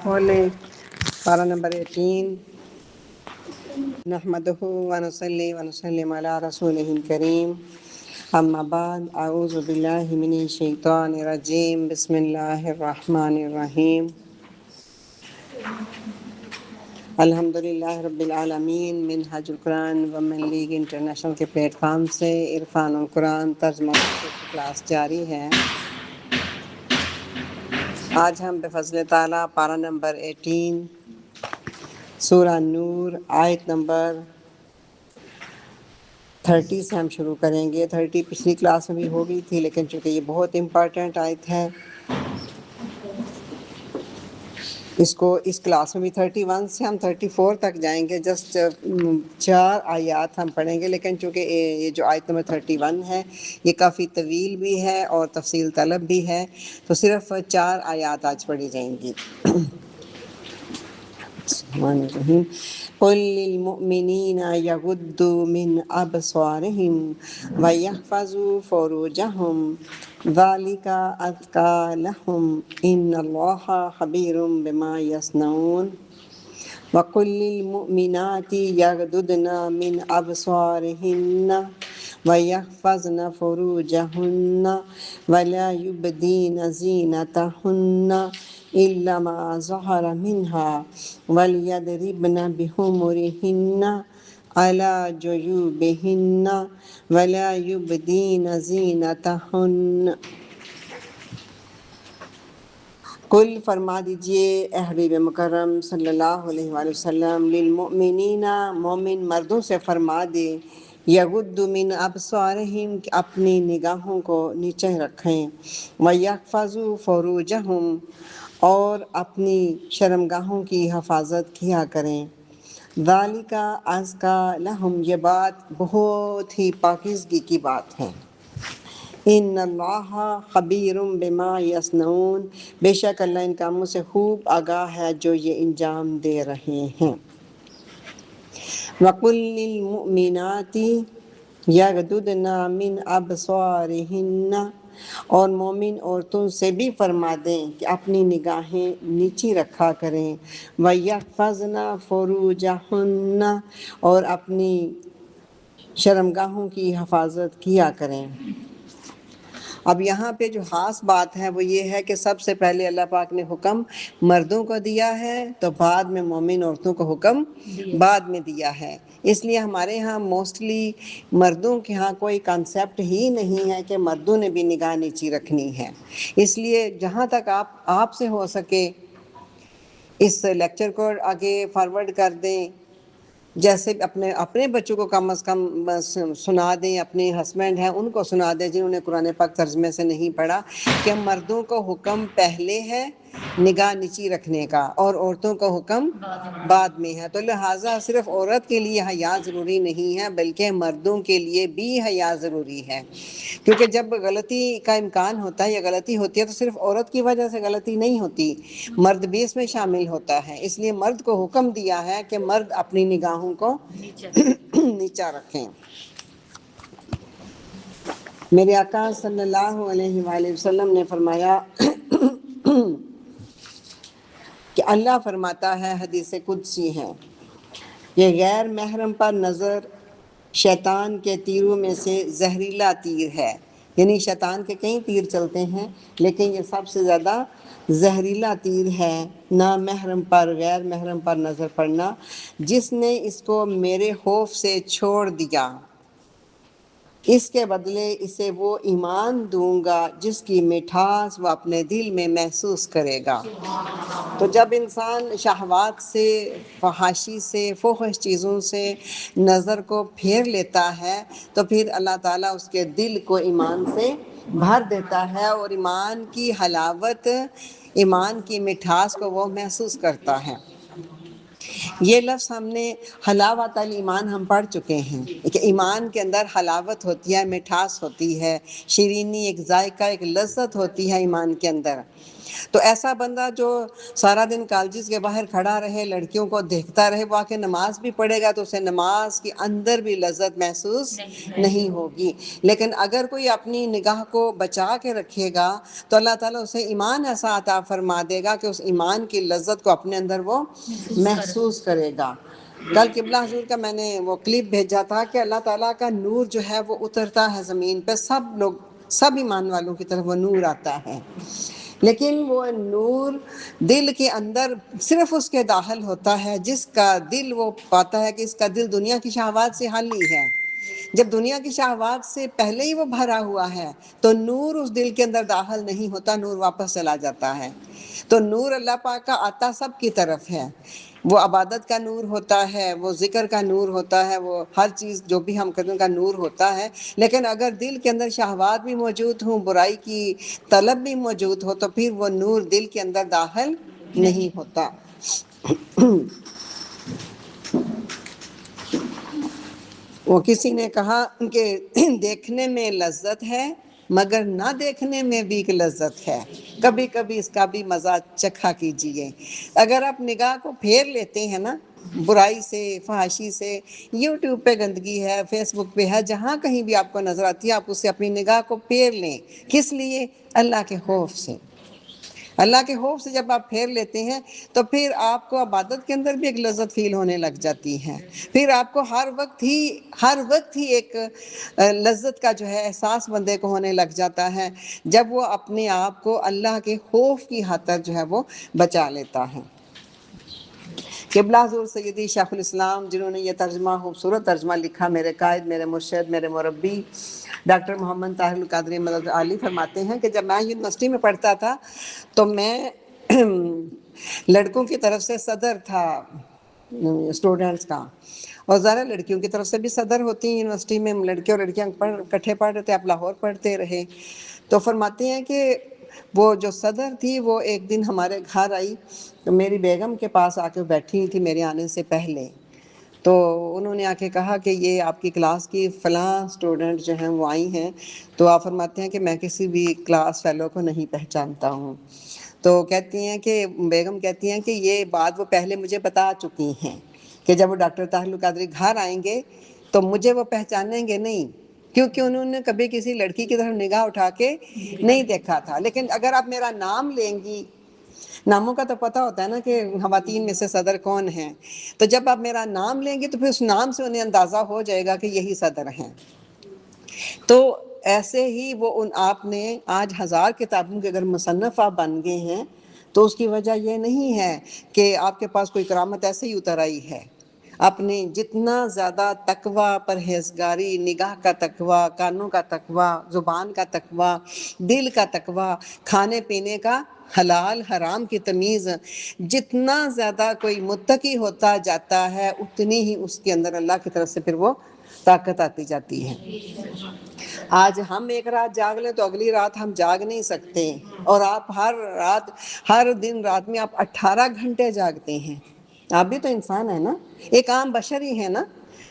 بولے پارہ نمبر 18 نحمدہ ونصلی ونسلم علی رسولہ الکریم اما بعد اعوذ باللہ من الشیطان الرجیم بسم اللہ الرحمن الرحیم الحمدللہ رب العالمین منہج القرآن ومن لیگ انٹرنیشنل کے پلیٹ فارم سے عرفان القرآن ترجمہ کی کلاس جاری ہے۔ آج ہم بفضل تعالیٰ پارہ نمبر 18 سورہ نور آیت نمبر 30 سے ہم شروع کریں گے۔ 30 پچھلی کلاس میں بھی ہو گئی تھی، لیکن چونکہ یہ بہت امپارٹنٹ آیت ہے، اس کلاس میں بھی 31 سے ہم 34 تک جائیں گے۔ جسٹ 4 آیات ہم پڑھیں گے، لیکن چونکہ یہ جو آیت نمبر 31 ہے یہ کافی طویل بھی ہے اور تفصیل طلب بھی ہے، تو صرف 4 آیات آج پڑھی جائیں گی۔ الرحمن الرحیم قل للمؤمنین یغضوا من ابصارهم ویحفظوا فروجهم ذلک ازکی لهم ان اللہ خبیر بما یصنعون وقل للمؤمنات یغضضن من ابصارهن ویحفظن فروجهن ولا یبدین زینتهن إلا ما ظهر منها وليضربن بخمرهن على جيوبهن ولا يبدين زينتهن۔ قل فرما دیجئے اے حبیب مکرم صلی اللہ علیہ وآلہ وسلم، للمؤمنین مومن مردوں سے فرما دے، یغضوا من ابصارہم کہ اپنی نگاہوں کو نیچے رکھیں، ویحفظوا فروجہم اور اپنی شرمگاہوں کی حفاظت کیا کریں، ذالک ازکی لہم یہ بات بہت ہی پاکیزگی کی بات ہے، ان اللہ خبیر بما یصنعون بے شک اللہ ان کاموں سے خوب آگاہ ہے جو یہ انجام دے رہے ہیں۔ وَقُلْ لِلْمُؤْمِنَاتِ یغضضن من ابصارہن اور مومن عورتوں سے بھی فرما دیں کہ اپنی نگاہیں نیچی رکھا کریں، وَيَحْفَظْنَ فُرُوجَهُنَّ اور اپنی شرمگاہوں کی حفاظت کیا کریں۔ اب یہاں پہ جو خاص بات ہے وہ یہ ہے کہ سب سے پہلے اللہ پاک نے حکم مردوں کو دیا ہے، تو بعد میں مومن عورتوں کو حکم بعد میں دیا ہے۔ اس لیے ہمارے ہاں موسٹلی مردوں کے ہاں کوئی کانسیپٹ ہی نہیں ہے کہ مردوں نے بھی نگاہ نیچی رکھنی ہے۔ اس لیے جہاں تک آپ سے ہو سکے اس لیکچر کو آگے فارورڈ کر دیں، جیسے اپنے بچوں کو کم از کم سنا دیں، اپنے ہسبینڈ ہیں ان کو سنا دیں جنہوں نے قرآن پاک ترجمے سے نہیں پڑھا، کہ مردوں کو حکم پہلے ہے نگاہ نیچی رکھنے کا اور عورتوں کو حکم بعد میں ہے، تو لہٰذا صرف عورت کے لیے حیا ضروری نہیں ہے بلکہ مردوں کے لیے بھی حیا ضروری ہے، کیونکہ جب غلطی کا امکان ہوتا ہے یا غلطی ہوتی ہے تو صرف عورت کی وجہ سے غلطی نہیں ہوتی، مرد بھی اس میں شامل ہوتا ہے۔ اس لیے مرد کو حکم دیا ہے کہ مرد اپنی نگاہوں کو نیچا رکھیں۔ میرے آقا صلی اللہ علیہ وآلہ وسلم نے فرمایا کہ اللہ فرماتا ہے، حدیث قدسی ہے، یہ غیر محرم پر نظر شیطان کے تیروں میں سے زہریلا تیر ہے، یعنی شیطان کے کئی تیر چلتے ہیں لیکن یہ سب سے زیادہ زہریلا تیر ہے، نہ محرم پر غیر محرم پر نظر پڑنا، جس نے اس کو میرے خوف سے چھوڑ دیا اس کے بدلے اسے وہ ایمان دوں گا جس کی مٹھاس وہ اپنے دل میں محسوس کرے گا۔ تو جب انسان شہوات سے، فحاشی سے، فحش چیزوں سے نظر کو پھیر لیتا ہے تو پھر اللہ تعالیٰ اس کے دل کو ایمان سے بھر دیتا ہے اور ایمان کی حلاوت، ایمان کی مٹھاس کو وہ محسوس کرتا ہے۔ یہ لفظ ہم نے حلاوت الایمان ہم پڑھ چکے ہیں کہ ایمان کے اندر حلاوت ہوتی ہے، مٹھاس ہوتی ہے، شیرینی، ایک ذائقہ، ایک لذت ہوتی ہے ایمان کے اندر۔ تو ایسا بندہ جو سارا دن کالجز کے باہر کھڑا رہے، لڑکیوں کو دیکھتا رہے، وہ آ کے نماز بھی پڑھے گا تو اسے نماز کے اندر بھی لذت محسوس نہیں ہوگی۔ لیکن اگر کوئی اپنی نگاہ کو بچا کے رکھے گا تو اللہ تعالیٰ اسے ایمان ایسا عطا فرما دے گا کہ اس ایمان کی لذت کو اپنے اندر وہ محسوس کرے گا۔ کل قبلہ حضور کا میں نے وہ کلپ بھیجا تھا کہ اللہ تعالیٰ کا نور جو ہے وہ اترتا ہے زمین پہ، سب ایمان والوں کی طرف وہ نور آتا ہے، لیکن وہ نور دل کے اندر صرف اس کے داخل ہوتا ہے جس کا دل وہ پاتا ہے کہ اس کا دل دنیا کی شہوات سے خالی ہے۔ جب دنیا کی شہوات سے پہلے ہی وہ بھرا ہوا ہے تو نور اس دل کے اندر داخل نہیں ہوتا، نور واپس چلا جاتا ہے۔ تو نور اللہ پاک کا آتا سب کی طرف ہے، وہ عبادت کا نور ہوتا ہے، وہ ذکر کا نور ہوتا ہے، وہ ہر چیز جو بھی ہم کرنے کا نور ہوتا ہے، لیکن اگر دل کے اندر شہوات بھی موجود ہوں، برائی کی طلب بھی موجود ہو، تو پھر وہ نور دل کے اندر داخل نہیں ہوتا۔ وہ کسی نے کہا کہ دیکھنے میں لذت ہے مگر نہ دیکھنے میں بھی ایک لذت ہے، کبھی کبھی اس کا بھی مزہ چکھا کیجیے۔ اگر آپ نگاہ کو پھیر لیتے ہیں نا برائی سے، فحاشی سے، یوٹیوب پہ گندگی ہے، فیس بک پہ ہے، جہاں کہیں بھی آپ کو نظر آتی ہے آپ اسے اپنی نگاہ کو پھیر لیں۔ کس لیے؟ اللہ کے خوف سے۔ اللہ کے خوف سے جب آپ پھیر لیتے ہیں تو پھر آپ کو عبادت کے اندر بھی ایک لذت فیل ہونے لگ جاتی ہے، پھر آپ کو ہر وقت ہی ایک لذت کا جو ہے احساس بندے کو ہونے لگ جاتا ہے جب وہ اپنے آپ کو اللہ کے خوف کی خاطر جو ہے وہ بچا لیتا ہے۔ قبلہ حضور سیدی شیخ الاسلام جنہوں نے یہ ترجمہ، خوبصورت ترجمہ لکھا، میرے قائد، میرے مرشد، میرے مربی ڈاکٹر محمد طاہر القادری مدد عالی فرماتے ہیں کہ جب میں یونیورسٹی میں پڑھتا تھا تو میں لڑکوں کی طرف سے صدر تھا اسٹوڈنٹس کا، اور ذرا لڑکیوں کی طرف سے بھی صدر ہوتی ہیں یونیورسٹی میں، لڑکے اور لڑکیاں اکٹھے پڑھ رہے تھے، آپ لاہور پڑھتے رہے۔ تو فرماتے ہیں کہ وہ جو صدر تھی وہ ایک دن ہمارے گھر آئی، میری بیگم کے پاس آ کے بیٹھی تھی میرے آنے سے پہلے، تو انہوں نے آ کے کہا کہ یہ آپ کی کلاس کی فلاں اسٹوڈنٹ جو ہیں وہ آئی ہیں، تو آپ فرماتے ہیں کہ میں کسی بھی کلاس فیلو کو نہیں پہچانتا ہوں۔ تو کہتی ہیں کہ بیگم کہتی ہیں کہ یہ بات وہ پہلے مجھے بتا چکی ہیں کہ جب وہ ڈاکٹر طاہر القادری گھر آئیں گے تو مجھے وہ پہچانیں گے نہیں، کیونکہ انہوں نے کبھی کسی لڑکی کی طرف نگاہ اٹھا کے نہیں دیکھا تھا۔ لیکن اگر آپ میرا نام لیں گی، ناموں کا تو پتہ ہوتا ہے نا کہ خواتین میں سے صدر کون ہیں، تو جب آپ میرا نام لیں گے تو پھر اس نام سے انہیں اندازہ ہو جائے گا کہ یہی صدر ہیں۔ تو ایسے ہی وہ آپ نے آج 1000 کتابوں کے اگر مصنف آپ بن گئے ہیں تو اس کی وجہ یہ نہیں ہے کہ آپ کے پاس کوئی کرامت ایسے ہی اتر آئی ہے۔ اپنے جتنا زیادہ تقوی، پرہیزگاری، نگاہ کا تقوی، کانوں کا تقوی، زبان کا تقوی، دل کا تقوی، کھانے پینے کا حلال حرام کی تمیز، جتنا زیادہ کوئی متقی ہوتا جاتا ہے اتنی ہی اس کے اندر اللہ کی طرف سے پھر وہ طاقت آتی جاتی ہے۔ آج ہم ایک رات جاگ لیں تو اگلی رات ہم جاگ نہیں سکتے، اور آپ ہر دن رات میں آپ 18 گھنٹے جاگتے ہیں۔ آپ بھی تو انسان ہیں نا، ایک عام بشر ہی ہے نا،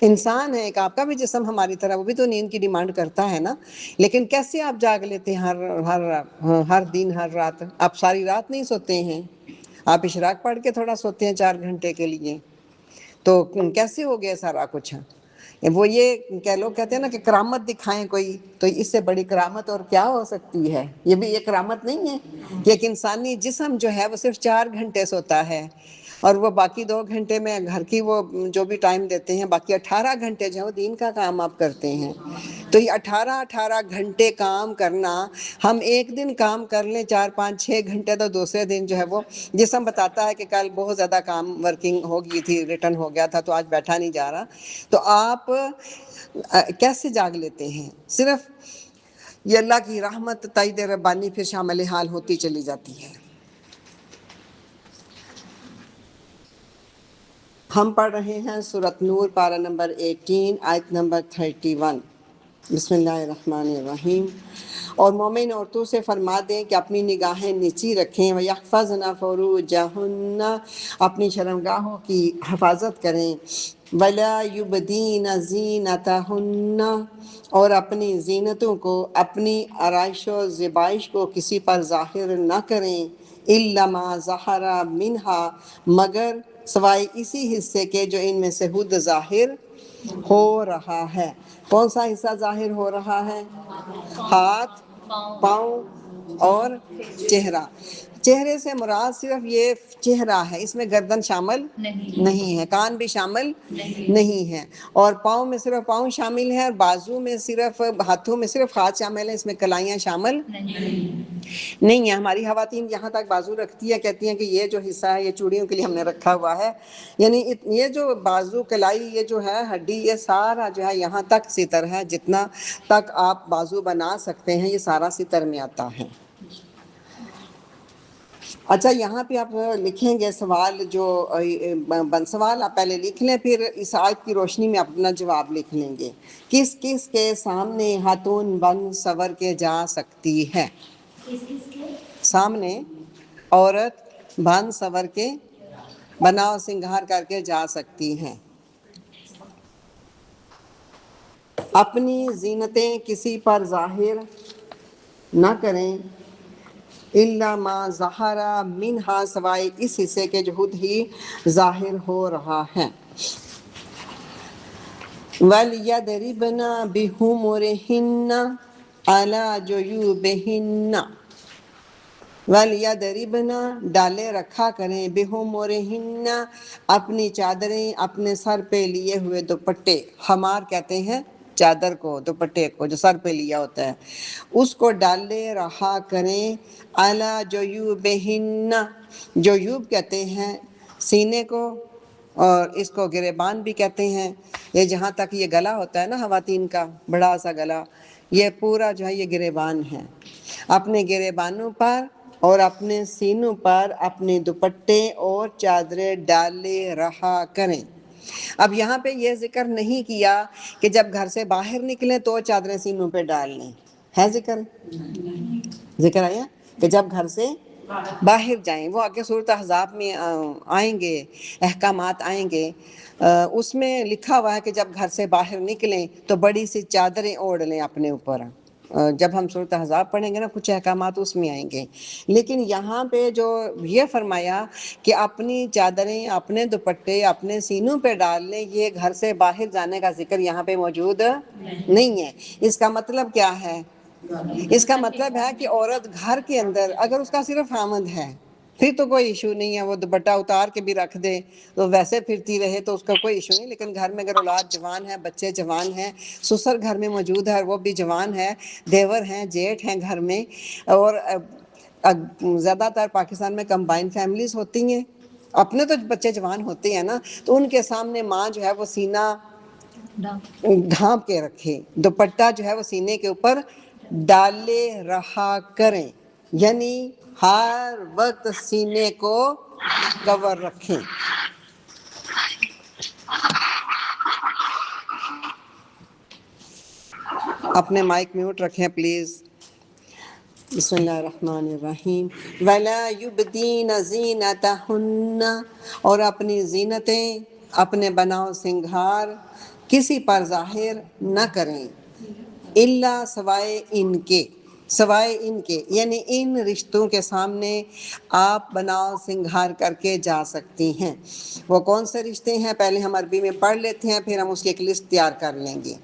انسان ہے ایک، آپ کا بھی جسم ہماری طرح وہ بھی تو نیند کی ڈیمانڈ کرتا ہے نا، لیکن کیسے آپ جاگ لیتے ہیں ہر دن ہر رات؟ آپ ساری رات نہیں سوتے ہیں، آپ اشراق پڑھ کے تھوڑا سوتے ہیں 4 گھنٹے کے لیے، تو کیسے ہو گیا سارا کچھ؟ وہ یہ کہ لوگ کہتے ہیں نا کہ کرامت دکھائیں کوئی، تو اس سے بڑی کرامت اور کیا ہو سکتی ہے؟ یہ بھی ایک کرامت نہیں ہے کہ ایک انسانی جسم جو ہے وہ صرف 4 گھنٹے سوتا ہے، اور وہ باقی 2 گھنٹے میں گھر کی وہ جو بھی ٹائم دیتے ہیں، باقی 18 گھنٹے جو ہے وہ دین کا کام آپ کرتے ہیں۔ تو یہ 18 گھنٹے کام کرنا، ہم ایک دن کام کر لیں 4 5 6 گھنٹے تو دوسرے دن جو ہے وہ جسم بتاتا ہے کہ کل بہت زیادہ کام ورکنگ ہو گئی تھی، ریٹرن ہو گیا تھا تو آج بیٹھا نہیں جا رہا، تو آپ کیسے جاگ لیتے ہیں؟ صرف یہ اللہ کی رحمت، تائید ربانی پھر شامل حال ہوتی چلی جاتی ہے۔ ہم پڑھ رہے ہیں سورۃ نور، پارہ نمبر 18، آیت نمبر 31۔ بسم اللہ الرحمن الرحیم۔ اور مومن عورتوں سے فرما دیں کہ اپنی نگاہیں نیچی رکھیں، وَيَحْفَظْنَ فُرُوجَهُنَّ، اپنی شرمگاہوں کی حفاظت کریں، وَلَا يُبْدِينَ زِينَتَهُنَّ، اور اپنی زینتوں کو، اپنی آرائش و زیبائش کو کسی پر ظاہر نہ کریں، الا ما ظہر منہا، مگر سوائے اسی حصے کے جو ان میں سے خود ظاہر ہو رہا ہے۔ کون سا حصہ ظاہر ہو رہا ہے؟ ہاتھ، پاؤں اور چہرہ۔ چہرے سے مراد صرف یہ چہرہ ہے، اس میں گردن شامل نہیں ہے، کان بھی شامل نہیں ہے، اور پاؤں میں صرف پاؤں شامل ہے، اور بازو میں صرف، ہاتھوں میں صرف ہاتھ شامل ہے، اس میں کلائیاں شامل نہیں ہے۔ ہماری خواتین یہاں تک بازو رکھتی ہے، کہتی ہیں کہ یہ جو حصہ ہے یہ چوڑیوں کے لیے ہم نے رکھا ہوا ہے، یعنی یہ جو بازو کلائی یہ جو ہے ہڈی، یہ سارا جو ہے یہاں تک ستر ہے، جتنا تک آپ بازو بنا سکتے ہیں یہ سارا ستر میں آتا ہے۔ اچھا یہاں پہ آپ لکھیں گے سوال، جو سوال آپ پہلے لکھ لیں، پھر اس آیت کی روشنی میں اپنا جواب لکھ لیں گے۔ کس کس کے سامنے خاتون بن سور کے جا سکتی ہے؟ سامنے عورت بن سور کے، بناؤ سنگھار کر کے جا سکتی ہیں۔ اپنی زینتیں کسی پر ظاہر نہ کریں، الا ما ظہر منہا، سوائے اس حصے کے جو خود ہی ظاہر ہو رہا ہے۔ وَلْيَضْرِبْنَ بِخُمُرِهِنَّ عَلَى جُيُوبِهِنَّ، وَلْيَضْرِبْنَ، ڈالے رکھا کریں، بِخُمُرِهِنَّ، اپنی چادریں، اپنے سر پہ لیے ہوئے دوپٹے، خمار کہتے ہیں چادر کو، دوپٹے کو جو سر پہ لیا ہوتا ہے، اس کو ڈالے رہا کریں، عَلَى جُيُوبِهِنَّ، جیوب کہتے ہیں سینے کو، اور اس کو گریبان بھی کہتے ہیں، یہ جہاں تک یہ گلا ہوتا ہے نا خواتین کا، بڑا سا گلا، یہ پورا جو ہے یہ گریبان ہے۔ اپنے گریبانوں پر اور اپنے سینوں پر اپنے دوپٹے اور چادریں ڈالے رہا کریں۔ اب یہاں پہ یہ ذکر نہیں کیا کہ جب گھر سے باہر نکلیں تو چادریں سینوں پہ ڈال لیں، ہے ذکر آیا کہ جب گھر سے باہر جائیں، وہ آگے صورت احزاب میں آئیں گے، احکامات آئیں گے، اس میں لکھا ہوا ہے کہ جب گھر سے باہر نکلیں تو بڑی سی چادریں اوڑھ لیں اپنے اوپر۔ جب ہم صورت احزاب پڑھیں گے نا کچھ احکامات اس میں آئیں گے، لیکن یہاں پہ جو یہ فرمایا کہ اپنی چادریں، اپنے دوپٹے اپنے سینوں پہ ڈال لیں، یہ گھر سے باہر جانے کا ذکر یہاں پہ موجود نہیں ہے۔ اس کا مطلب کیا ہے؟ اس کا مطلب ہے کہ عورت گھر کے اندر اگر اس کا صرف خامند ہے پھر تو کوئی ایشو نہیں ہے، وہ دوپٹہ اتار کے بھی رکھ دے تو ویسے پھرتی رہے تو اس کا کوئی ایشو نہیں، لیکن گھر میں اگر اولاد جوان ہے، بچے جوان ہیں، سسر گھر میں موجود ہے وہ بھی جوان ہے، دیور ہیں، جیٹھ ہیں گھر میں، اور زیادہ تر پاکستان میں کمبائن فیملیز ہوتی ہیں، اپنے تو بچے جوان ہوتے ہیں نا، تو ان کے سامنے ماں جو ہے وہ سینہ ڈھانپ کے رکھے، دوپٹہ جو ہے وہ سینے کے اوپر ڈالے رہا کریں، یعنی ہر وقت سینے کو کور رکھیں۔ اپنے مائک میوٹ رکھیں پلیز۔ بسم اللہ الرحمن الرحیم۔ وَلَا يُبْدِينَ زِينَتَهُنَّ، اور اپنی زینتیں، اپنے بناؤ سنگھار کسی پر ظاہر نہ کریں، الا سوائے ان کے، سوائے ان کے یعنی ان رشتوں کے سامنے آپ بناؤ سنگھار کر کے جا سکتی ہیں۔ وہ کون سے رشتے ہیں پہلے ہم عربی میں پڑھ لیتے ہیں، پھر ہم اس کی ایک لسٹ تیار کر لیں گے۔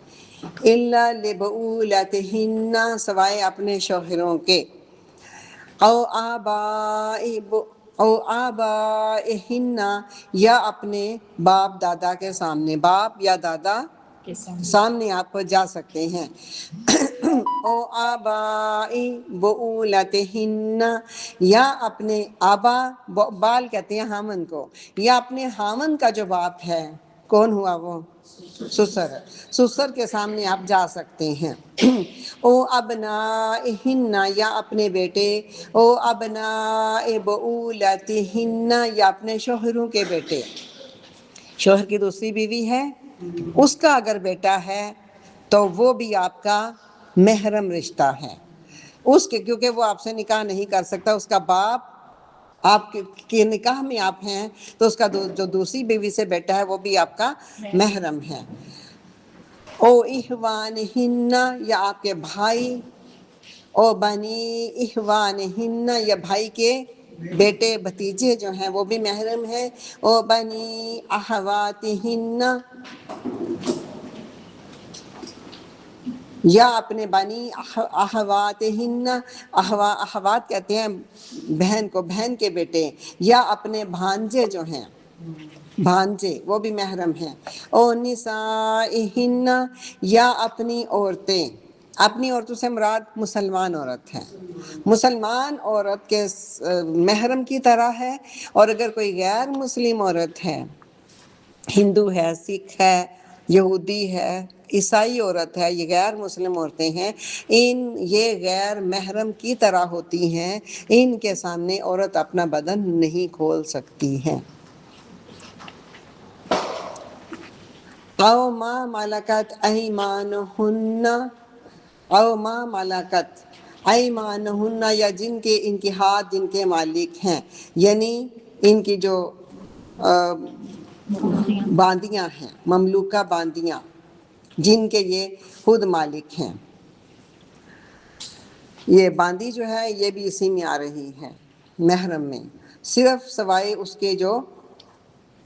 الا لبؤلتہن، سوائے اپنے شوہروں کے، او آبائہن، یا اپنے باپ دادا کے سامنے، باپ یا دادا سامنے آپ جا سکتے ہیں۔ او آبائی بؤلتہن، یا اپنے آبا، بال کہتے ہیں ہامن کو، یا اپنے ہامن کا جو باپ ہے، کون ہوا وہ؟ سسر، سسر کے سامنے آپ جا سکتے ہیں۔ او ابنائہن، یا اپنے بیٹے، او ابناء بؤلتہن، یا اپنے شوہروں کے بیٹے، شوہر کی دوسری بیوی ہے، اس کا اگر بیٹا ہے تو وہ بھی آپ کا محرم رشتہ ہے، اس کے، کیونکہ وہ آپ سے نکاح نہیں کر سکتا، اس کا باپ آپ کے نکاح میں آپ ہیں تو اس کا جو دوسری بیوی سے بیٹا ہے وہ بھی آپ کا محرم ہے۔ او اخوانہن، یا آپ کے بھائی، او بنی اخوانہن، یا بھائی کے بیٹے بھتیجے جو ہیں وہ بھی محرم ہیں. او بنی احواتہن، یا اپنے بنی احواتہن، احوات کہتے ہیں بہن کو، بہن کے بیٹے، یا اپنے بھانجے جو ہیں، بھانجے وہ بھی محرم ہیں. او نسائہن، یا اپنی عورتیں. اپنی عورتوں سے مراد مسلمان عورت ہے. مسلمان عورت کے محرم کی طرح ہے. اور اگر کوئی غیر مسلم عورت ہے، ہندو ہے، سکھ ہے، یہودی ہے، عیسائی عورت ہے، یہ غیر مسلم عورتیں ہیں، یہ غیر محرم کی طرح ہوتی ہیں. ان کے سامنے عورت اپنا بدن نہیں کھول سکتی ہے. او ما ملکت ایمانہن، او ما ملکت ایمانہن، یا ان کے ہاتھ جن کے مالک ہیں، یعنی ان کی جو باندیاں ہیں، مملوکہ باندیاں، جن کے یہ خود مالک ہیں. یہ باندی جو ہے یہ بھی اسی میں آ رہی ہے، محرم میں، صرف سوائے اس کے جو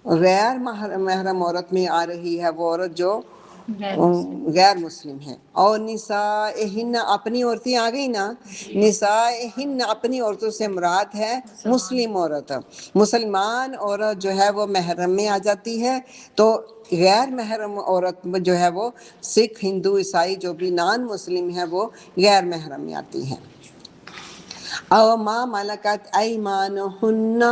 غیر محرم عورت میں آ رہی ہے، وہ عورت جو غیر مسلم ہے. اور نسائہن، اپنی عورتیں آ گئی نا، نسائہن اپنی عورتوں سے مراد ہے مسلم عورت. مسلمان عورت جو ہے وہ محرم میں آ جاتی ہے، تو غیر محرم عورت جو ہے وہ سکھ، ہندو، عیسائی جو بھی نان مسلم ہے وہ غیر محرم میں آتی ہے. او ما ملکت ایمانہن،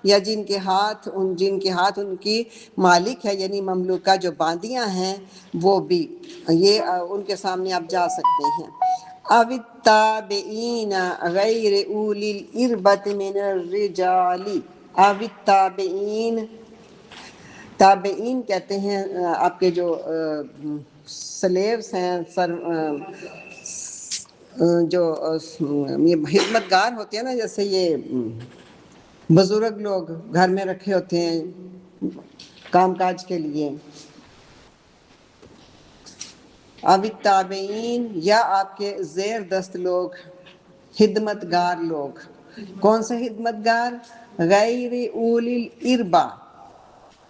یا جن کے ہاتھ ان کی مالک ہے، یعنی مملوکہ جو باندیاں ہیں وہ بھی، یہ ان کے سامنے آپ جا سکتے ہیں. او التابعین غیر اولی الاربۃ من الرجال، او التابعین، تابعین کہتے ہیں آپ کے جو سلیوز ہیں، جو یہ خدمت گار ہوتے ہیں نا، جیسے یہ بزرگ لوگ گھر میں رکھے ہوتے ہیں کام کاج کے لیے. اب التابعین، یا آپ کے زیر دست لوگ، خدمت گار لوگ. کون سے خدمت گار؟ غیر اولی الاربا،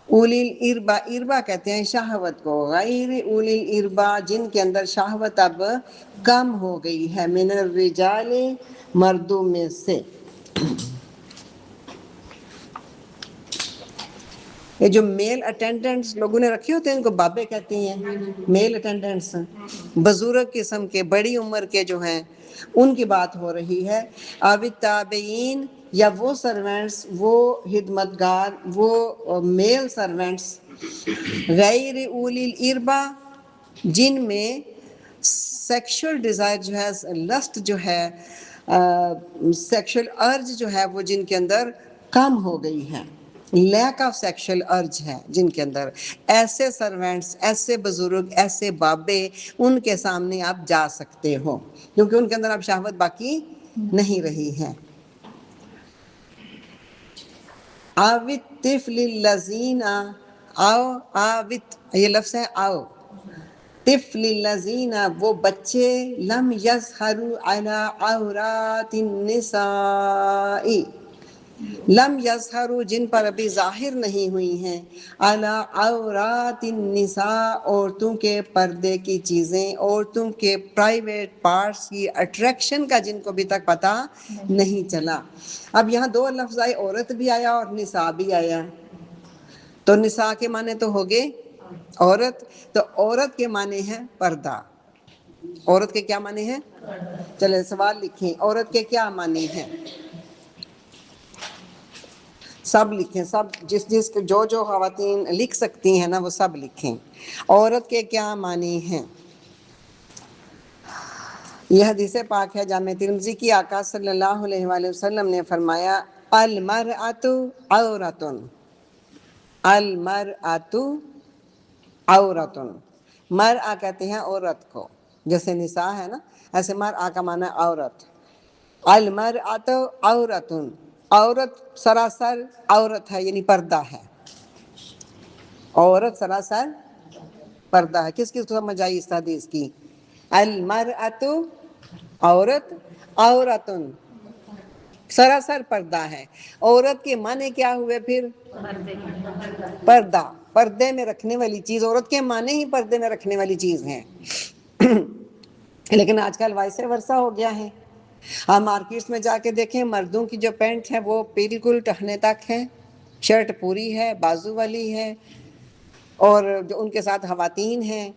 اولی الاربا، اربا کہتے ہیں شہوت کو، غیر اولی الاربا جن کے اندر شہوت اب کم ہو گئی ہے، من الرجال مردوں میں سے. یہ جو میل اٹینڈنٹس لوگوں نے رکھے ہوتے ہیں ان کو بابے کہتے ہیں، میل اٹینڈنٹس، بزرگ قسم کے، بڑی عمر کے جو ہیں، ان کی بات ہو رہی ہے. اب التابعین، یا وہ سرونٹس، وہ خدمت گار، وہ میل سرونٹس، غیر اولی الاربا جن میں سیکشل ڈیزائر جو ہے، لسٹ جو ہے، سیکشل ارج جو ہے وہ جن کے اندر کم ہو گئی ہے، لیک آف سیکشل ارج ہے جن کے اندر، ایسے سرونٹس، ایسے بزرگ، ایسے بابے، ان کے سامنے آپ جا سکتے ہو، کیونکہ ان کے اندر اب شہوت باقی نہیں رہی ہے. آوت طفل الذین، آوت یہ لفظ ہے آو، طفل الذین وہ بچے، لم یظہروا علی عورات النساء، لم یظہروا جن پر ابھی ظاہر نہیں ہوئی ہیں، علی عورات النساء عورتوں کے پردے کی چیزیں، عورتوں کے پرائیویٹ پارٹس کی اٹریکشن کا جن کو ابھی تک پتہ نہیں چلا. اب یہاں دو لفظ آئے، عورت بھی آیا اور نساء بھی آیا، تو نساء کے معنی تو ہو گئے عورت، تو عورت کے معنی ہے پردہ. عورت کے کیا معنی ہیں؟ چلے سوال لکھیں، عورت کے کیا معنی ہیں؟ سب لکھیں، سب جس جو خواتین لکھ سکتی ہیں نا وہ سب لکھیں. عورت کے کیا معنی ہیں؟ یہ حدیث پاک ہے جامع ترمذی کی، آقا صلی اللہ علیہ وآلہ وسلم نے فرمایا المرأۃ عورۃ، المرأۃ عورۃ، مرأہ کہتے ہیں عورت کو، جیسے نساء ہے نا، ایسے مرأہ کا معنی عورت. المرأۃ عورۃ، عورت سراسر عورت ہے، یعنی پردہ ہے، عورت سراسر پردہ ہے. کس کو سمجھ آئی اس حدیث کی؟ المرأۃ عورت، عورتن سراسر پردہ ہے۔ عورت کے معنی کیا ہوئے پھر؟ پردہ، پردے میں رکھنے والی چیز، عورت کے معنی ہی پردے میں رکھنے والی چیز ہے۔ لیکن آج کل وائس ورثہ ہو گیا ہے۔ آپ مارکیٹس میں جا کے دیکھیں، مردوں کی جو پینٹ ہے وہ بالکل ٹخنے تک ہے، شرٹ پوری ہے، بازو والی ہے، اور جو ان کے ساتھ خواتین ہیں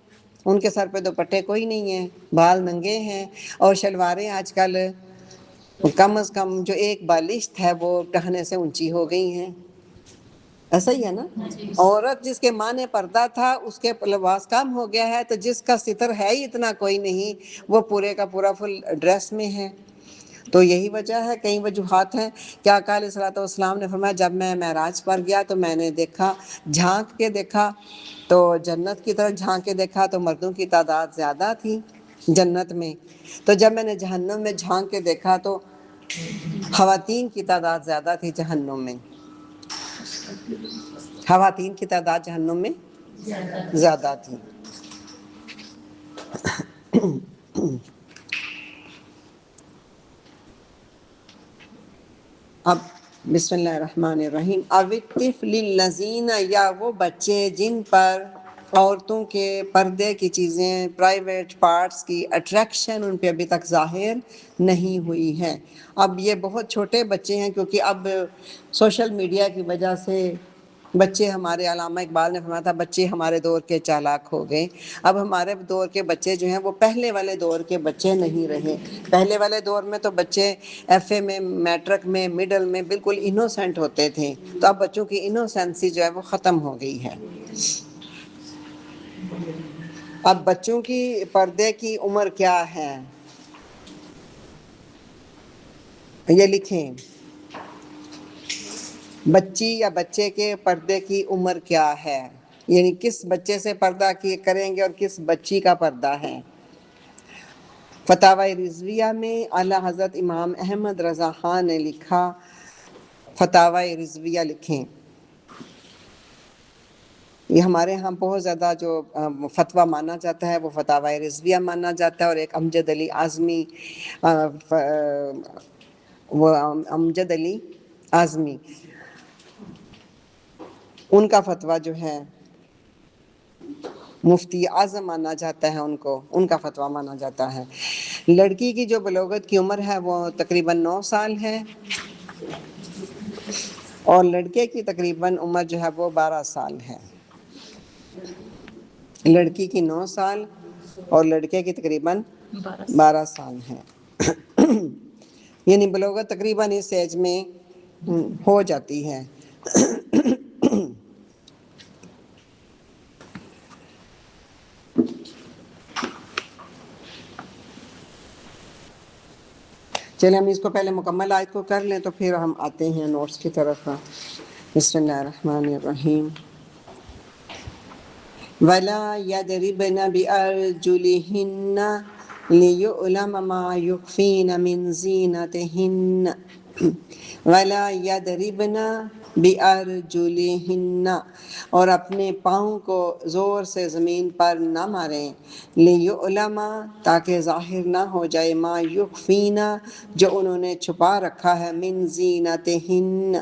ان کے سر پہ دوپٹے کوئی نہیں ہیں، بال ننگے ہیں، اور شلواریں آج کل کم از کم جو ایک بالشت ہے وہ ٹہنے سے اونچی ہو گئی ہیں۔ ایسا ہی ہے نا؟ عورت جس کے معنی پردہ تھا اس کے لباس کم ہو گیا ہے، تو جس کا ستر ہے ہی اتنا کوئی نہیں وہ پورے کا پورا فل ڈریس میں ہے۔ تو یہی وجہ ہے، کئی وجوہات ہیں۔ کیا آقا علیہ الصلوۃ والسلام نے فرمایا جب میں معراج پر گیا تو میں نے دیکھا، جھانک کے دیکھا، تو جنت کی طرف جھانک کے دیکھا تو مردوں کی تعداد زیادہ تھی جنت میں، تو جب میں نے جہنم میں جھانک کے دیکھا تو خواتین کی تعداد زیادہ تھی جہنم میں، خواتین کی تعداد جہنم میں زیادہ تھی۔ اب بسم اللہ الرحمن الرحیم۔ او الطفل الذین، یا وہ بچے جن پر عورتوں کے پردے کی چیزیں، پرائیویٹ پارٹس کی اٹریکشن ان پہ ابھی تک ظاہر نہیں ہوئی ہے۔ اب یہ بہت چھوٹے بچے ہیں، کیونکہ اب سوشل میڈیا کی وجہ سے بچے، ہمارے علامہ اقبال نے فرمایا تھا بچے ہمارے دور کے چالاک ہو گئے۔ اب ہمارے دور کے بچے جو ہیں وہ پہلے والے دور کے بچے نہیں رہے۔ پہلے والے دور میں تو بچے ایف اے میں، میٹرک میں، مڈل میں بالکل انوسینٹ ہوتے تھے، تو اب بچوں کی انوسینسی جو ہے وہ ختم ہو گئی ہے۔ اب بچوں کی پردے کی عمر کیا ہے یہ لکھیں، بچی یا بچے کے پردے کی عمر کیا ہے، یعنی کس بچے سے پردہ کریں گے اور کس بچی کا پردہ ہے۔ فتاوی رضویہ میں اعلیٰ حضرت امام احمد رضا خان نے لکھا، فتاوی رضویہ لکھیں۔ یہ ہمارے ہاں بہت زیادہ جو فتویٰ مانا جاتا ہے وہ فتاوی رضویہ مانا جاتا ہے، اور ایک امجد علی اعظمی، وہ امجد علی اعظمی، ان کا فتویٰ جو ہے مفتی اعظم مانا جاتا ہے، ان کا فتویٰ مانا جاتا ہے۔ لڑکی کی جو بلوغت کی عمر ہے وہ تقریباً 9 سال ہے، اور لڑکے کی تقریباً عمر جو ہے وہ 12 سال ہے۔ لڑکی کی 9 سال اور لڑکے کی تقریباً 12 سال ہے، یعنی بلوغت تقریباً اس ایج میں ہو جاتی ہے۔ چلیں ہم اس کو پہلے مکمل آیت کو کر لیں تو پھر ہم آتے ہیں نوٹس کی طرف۔ بسم اللہ الرحمن الرحیم۔ وَلَا يَضْرِبْنَ بِأَرْجُلِهِنَّ لِيُعْلَمَ مَا يُخْفِينَ مِنْ زِينَتِهِنَّ وَلَا يَضْرِبْنَ بِأَرْجُلِهِنَّ، اور اپنے پاؤں کو زور سے زمین پر نہ ماریں، لِيُعْلَمَ، تاکہ ظاہر نہ ہو جائے، ما یخفین، جو انہوں نے چھپا رکھا ہے، من زینتہن،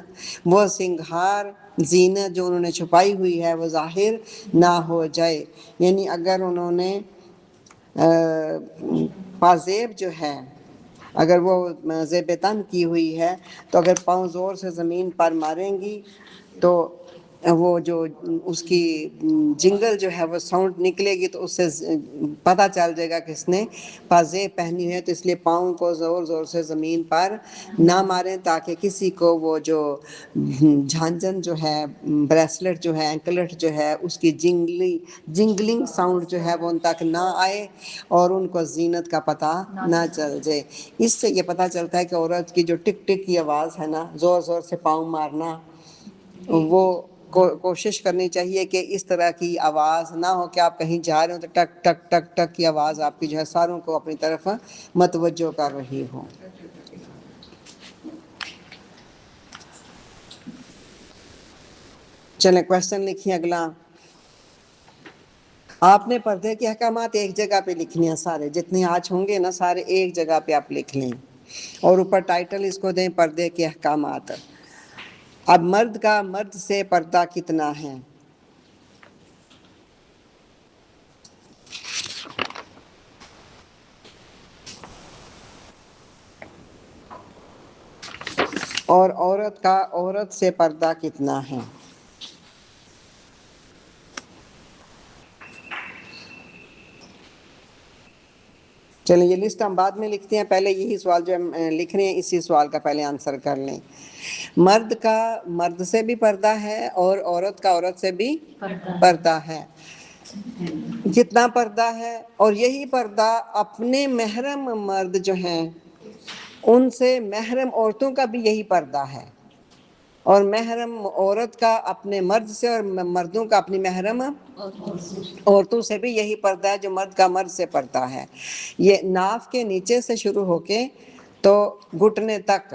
وہ سنگھار، زینت جو انہوں نے چھپائی ہوئی ہے وہ ظاہر نہ ہو جائے۔ یعنی اگر انہوں نے پازیب جو ہے، اگر وہ زیب تن کی ہوئی ہے، تو اگر پاؤں زور سے زمین پر ماریں گی تو وہ جو اس کی جنگل جو ہے وہ ساؤنڈ نکلے گی، تو اس سے پتہ چل جائے گا کہ اس نے پازیب پہنی ہے۔ تو اس لیے پاؤں کو زور زور سے زمین پر نہ ماریں، تاکہ کسی کو وہ جو جھانجن جو ہے، بریسلٹ جو ہے، اینکلٹ جو ہے، اس کی جنگلنگ ساؤنڈ جو ہے وہ ان تک نہ آئے اور ان کو زینت کا پتہ نہ چل جائے۔ اس سے یہ پتہ چلتا ہے کہ عورت کی جو ٹک ٹک کی آواز ہے نا، زور زور سے پاؤں مارنا، وہ کوشش کرنی چاہیے کہ اس طرح کی آواز نہ ہو کہ آپ کہیں جا رہے ہو تو ٹک ٹک ٹک ٹک کی آواز آپ کی جو ہے ساروں کو اپنی طرف متوجہ کر رہی ہو۔ چلیں کویسچن لکھیے اگلا۔ آپ نے پردے کے احکامات ایک جگہ پہ لکھنے ہیں، سارے جتنے آج ہوں گے نا سارے ایک جگہ پہ آپ لکھ لیں۔ اور اوپر ٹائٹل اس کو دیں پردے کے احکامات۔ اب مرد کا مرد سے پردہ کتنا ہے؟ اور عورت کا عورت سے پردہ کتنا ہے؟ چلیں یہ لسٹ ہم بعد میں لکھتے ہیں، پہلے یہی سوال جو ہم لکھ رہے ہیں اسی سوال کا پہلے آنسر کر لیں۔ مرد کا مرد سے بھی پردہ ہے اور عورت کا عورت سے بھی پردہ ہے۔ کتنا پردہ ہے؟ اور یہی پردہ اپنے محرم مرد جو ہیں ان سے محرم عورتوں کا بھی یہی پردہ ہے، اور محرم عورت کا اپنے مرد سے اور مردوں کا اپنی محرم عورتوں سے بھی یہی پردہ ہے جو مرد کا مرد سے پردہ ہے۔ یہ ناف کے نیچے سے شروع ہو کے تو گھٹنے تک،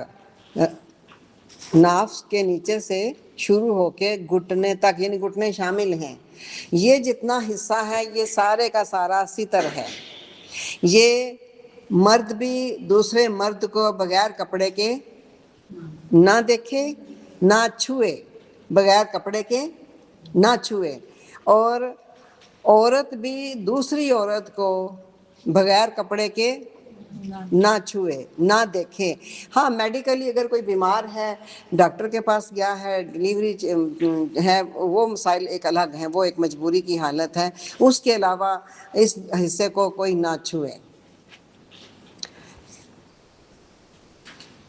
ناف کے نیچے سے شروع ہو کے گھٹنے تک، یعنی گھٹنے شامل ہیں، یہ جتنا حصہ ہے یہ سارے کا سارا ستر ہے۔ یہ مرد بھی دوسرے مرد کو بغیر کپڑے کے نہ دیکھے نہ چھوئے، بغیر کپڑے کے نہ چھوئے، اور عورت بھی دوسری عورت کو بغیر کپڑے کے نہ چھوئے نہ دیکھے۔ ہاں میڈیکلی اگر کوئی بیمار ہے، ڈاکٹر کے پاس گیا ہے، ڈلیوری ہے، وہ مسائل ایک الگ ہیں، وہ ایک مجبوری کی حالت ہے، اس کے علاوہ اس حصے کو کوئی نہ چھوئے۔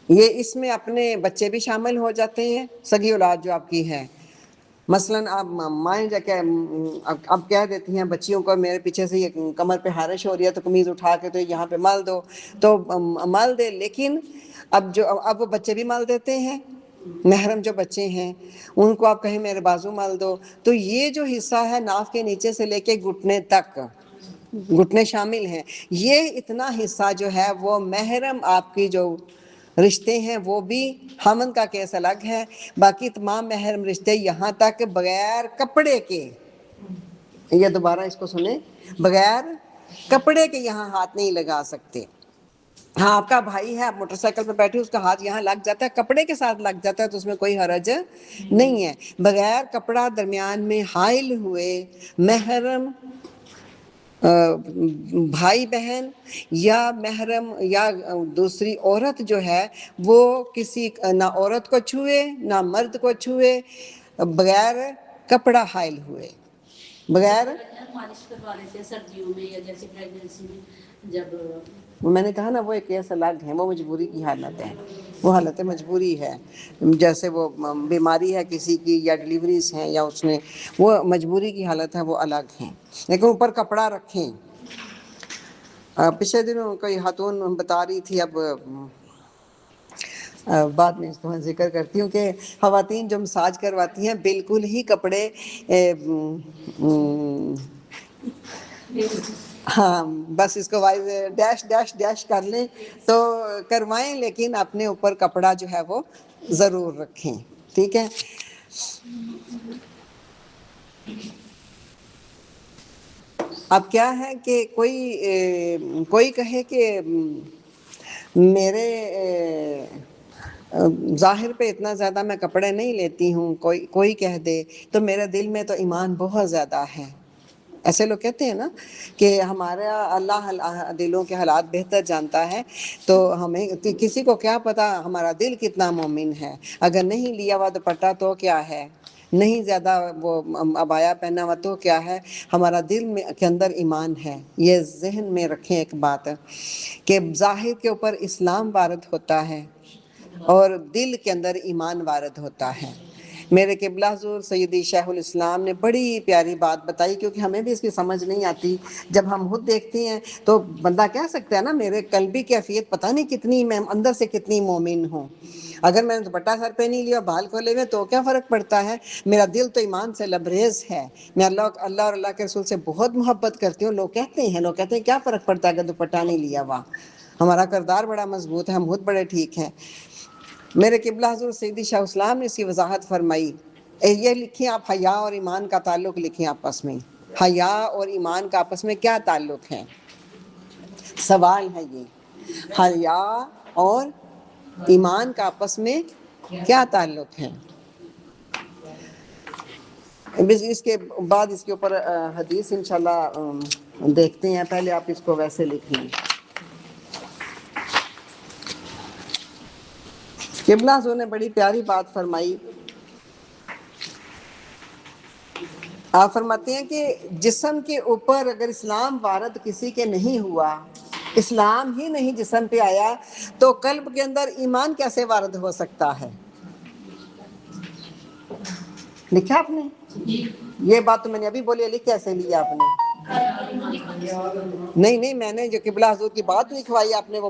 یہ اس میں اپنے بچے بھی شامل ہو جاتے ہیں، سگی اولاد جو آپ کی ہے، مثلاً آپ مائیں جا کے اب کہہ دیتی ہیں بچیوں کو میرے پیچھے سے یہ کمر پہ خارش ہو رہی ہے تو قمیض اٹھا کے تو یہاں پہ مل دو، تو مل دے، لیکن اب وہ بچے بھی مل دیتے ہیں، محرم جو بچے ہیں ان کو آپ کہیں میرے بازو مل دو، تو یہ جو حصہ ہے ناف کے نیچے سے لے کے گھٹنے تک، گھٹنے شامل ہیں، یہ اتنا حصہ جو ہے وہ محرم آپ کی جو رشتے ہیں وہ بھی، خامند کا کیس الگ ہے، باقی تمام محرم رشتے یہاں تک بغیر کپڑے کے، یہ دوبارہ اس کو سنیں، بغیر کپڑے کے یہاں ہاتھ نہیں لگا سکتے۔ ہاں آپ کا بھائی ہے، آپ موٹر سائیکل پہ بیٹھے، اس کا ہاتھ یہاں لگ جاتا ہے، کپڑے کے ساتھ لگ جاتا ہے تو اس میں کوئی حرج نہیں ہے۔ بغیر کپڑا درمیان میں حائل ہوئے محرم بھائی بہن یا محرم یا دوسری عورت جو ہے وہ کسی نہ عورت کو چھوئے نہ مرد کو چھوئے، بغیر کپڑا حائل ہوئے، بغیر مالش کروا لیتے ہیں سردیوں میں یا جیسے پریگننسی میں، جب میں نے کہا نا وہ ایک کیس الگ ہے، وہ مجبوری کی حالت ہے، وہ حالت مجبوری ہے، جیسے وہ بیماری ہے کسی کی یا ڈلیوریز ہیں یا اس نے، وہ مجبوری کی حالت ہے، وہ الگ ہیں، لیکن اوپر کپڑا رکھیں۔ پچھلے دنوں کوئی خاتون بتا رہی تھی، اب بعد میں اس کو میں ذکر کرتی ہوں کہ خواتین جو مساج کرواتی ہیں بالکل ہی کپڑے ہاں بس اس کو ڈیش ڈیش ڈیش کر لیں تو کروائیں، لیکن اپنے اوپر کپڑا جو ہے وہ ضرور رکھیں، ٹھیک ہے۔ اب کیا ہے کہ کوئی کہے کہ میرے ظاہر پہ اتنا زیادہ میں کپڑے نہیں لیتی ہوں، کوئی کہہ دے تو میرے دل میں تو ایمان بہت زیادہ ہے، ایسے لوگ کہتے ہیں نا کہ ہمارا اللہ دلوں کے حالات بہتر جانتا ہے، تو ہمیں کسی کو کیا پتا ہمارا دل کتنا مومن ہے، اگر نہیں لیا ہوا دوپٹہ تو کیا ہے، نہیں زیادہ وہ عبایا پہنا ہوا تو کیا ہے، ہمارا دل کے اندر ایمان ہے۔ یہ ذہن میں رکھیں ایک بات کہ ظاہر کے اوپر اسلام وارد ہوتا ہے اور دل کے اندر ایمان وارد ہوتا ہے۔ میرے قبلہ حضور سیدی شیخ الاسلام نے بڑی پیاری بات بتائی، کیونکہ ہمیں بھی اس کی سمجھ نہیں آتی، جب ہم خود دیکھتے ہیں تو بندہ کہہ سکتا ہے نا میرے قلبی کیفیت پتہ نہیں کتنی، میں اندر سے کتنی مومن ہوں، اگر میں نے دوپٹہ سر پہ نہیں لیا بال کھولے ہوئے تو کیا فرق پڑتا ہے، میرا دل تو ایمان سے لبریز ہے، میں اللہ اور اللہ کے رسول سے بہت محبت کرتی ہوں۔ لوگ کہتے ہیں کیا فرق پڑتا ہے اگر دوپٹہ نہیں لیا ہوا، ہمارا کردار بڑا مضبوط ہے، ہم خود بڑے ٹھیک ہیں۔ میرے قبلہ حضور سیدی شاہ اسلام نے اس کی وضاحت فرمائی، یہ لکھیں آپ، حیا اور ایمان کا تعلق لکھیں آپس میں، حیا اور ایمان کا آپس میں کیا تعلق ہے، سوال ہے یہ، حیا اور ایمان کا آپس میں کیا تعلق ہے. اس کے بعد اس کے اوپر حدیث انشاءاللہ دیکھتے ہیں. پہلے آپ اس کو ویسے لکھ لیں. قبلہ حضور نے بڑی پیاری بات فرمائی. آپ فرماتے ہیں کہ جسم کے اوپر اگر اسلام وارد کسی کے نہیں ہوا، اسلام ہی نہیں جسم پہ آیا، تو قلب کے اندر ایمان کیسے وارد ہو سکتا ہے؟ لکھا آپ نے؟ یہ بات تو میں نے ابھی بولی ہے، لکھ کیسے لیا آپ نے؟ نہیں میں نے جو قبلہ حضور کی بات لکھوائی آپ نے، وہ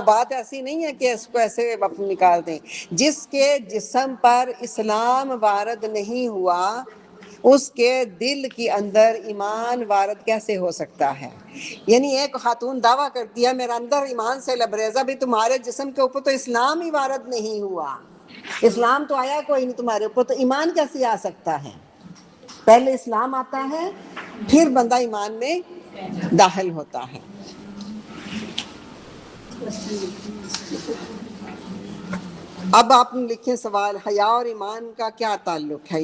بات ایسی نہیں ہے کہ اس کو ایسے نکال دیں. جس کے جسم پر اسلام وارد نہیں ہوا، اس کے دل کے اندر ایمان وارد کیسے ہو سکتا ہے؟ یعنی ایک خاتون دعویٰ کرتی ہے میرا اندر ایمان سے لبریزہ، بھی تمہارے جسم کے اوپر تو اسلام ہی وارد نہیں ہوا، اسلام تو آیا کوئی نہیں تمہارے اوپر، تو ایمان کیسے آ سکتا ہے؟ پہلے اسلام آتا ہے، پھر بندہ ایمان میں داخل ہوتا ہے. اب آپ لکھیں سوال، حیا اور ایمان کا کیا تعلق ہے؟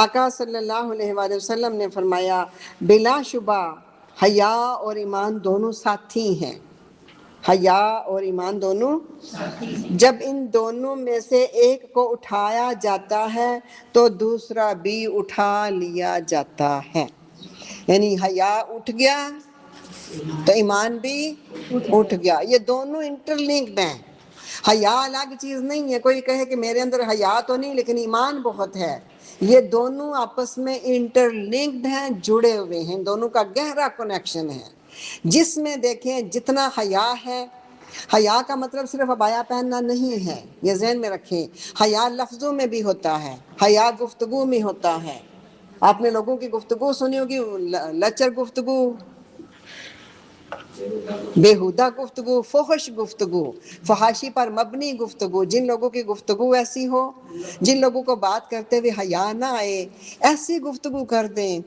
آقا صلی اللہ علیہ وآلہ وسلم نے فرمایا بلا شبہ حیا اور ایمان دونوں ساتھی ہیں. حیا اور ایمان دونوں، جب ان دونوں میں سے ایک کو اٹھایا جاتا ہے تو دوسرا بھی اٹھا لیا جاتا ہے. یعنی حیا اٹھ گیا تو ایمان بھی اٹھ گیا. یہ دونوں انٹر لنکڈ ہیں. حیا الگ چیز نہیں ہے. کوئی کہے کہ میرے اندر حیا تو نہیں لیکن ایمان بہت ہے، یہ دونوں آپس میں انٹر لنکڈ ہیں، جڑے ہوئے ہیں، دونوں کا گہرا کنیکشن ہے. جس میں دیکھیں جتنا حیا ہے، حیا کا مطلب صرف عبایا پہننا نہیں ہے، یہ ذہن میں رکھیں. حیا لفظوں میں بھی ہوتا ہے، حیا گفتگو میں ہوتا ہے. آپ نے لوگوں کی گفتگو سنی ہوگی، لچر گفتگو، بےہودہ گفتگو، فحش گفتگو، فحاشی پر مبنی گفتگو. جن لوگوں کی گفتگو ایسی ہو، جن لوگوں کو بات کرتے ہوئے حیا نہ آئے، ایسی گفتگو کر دیں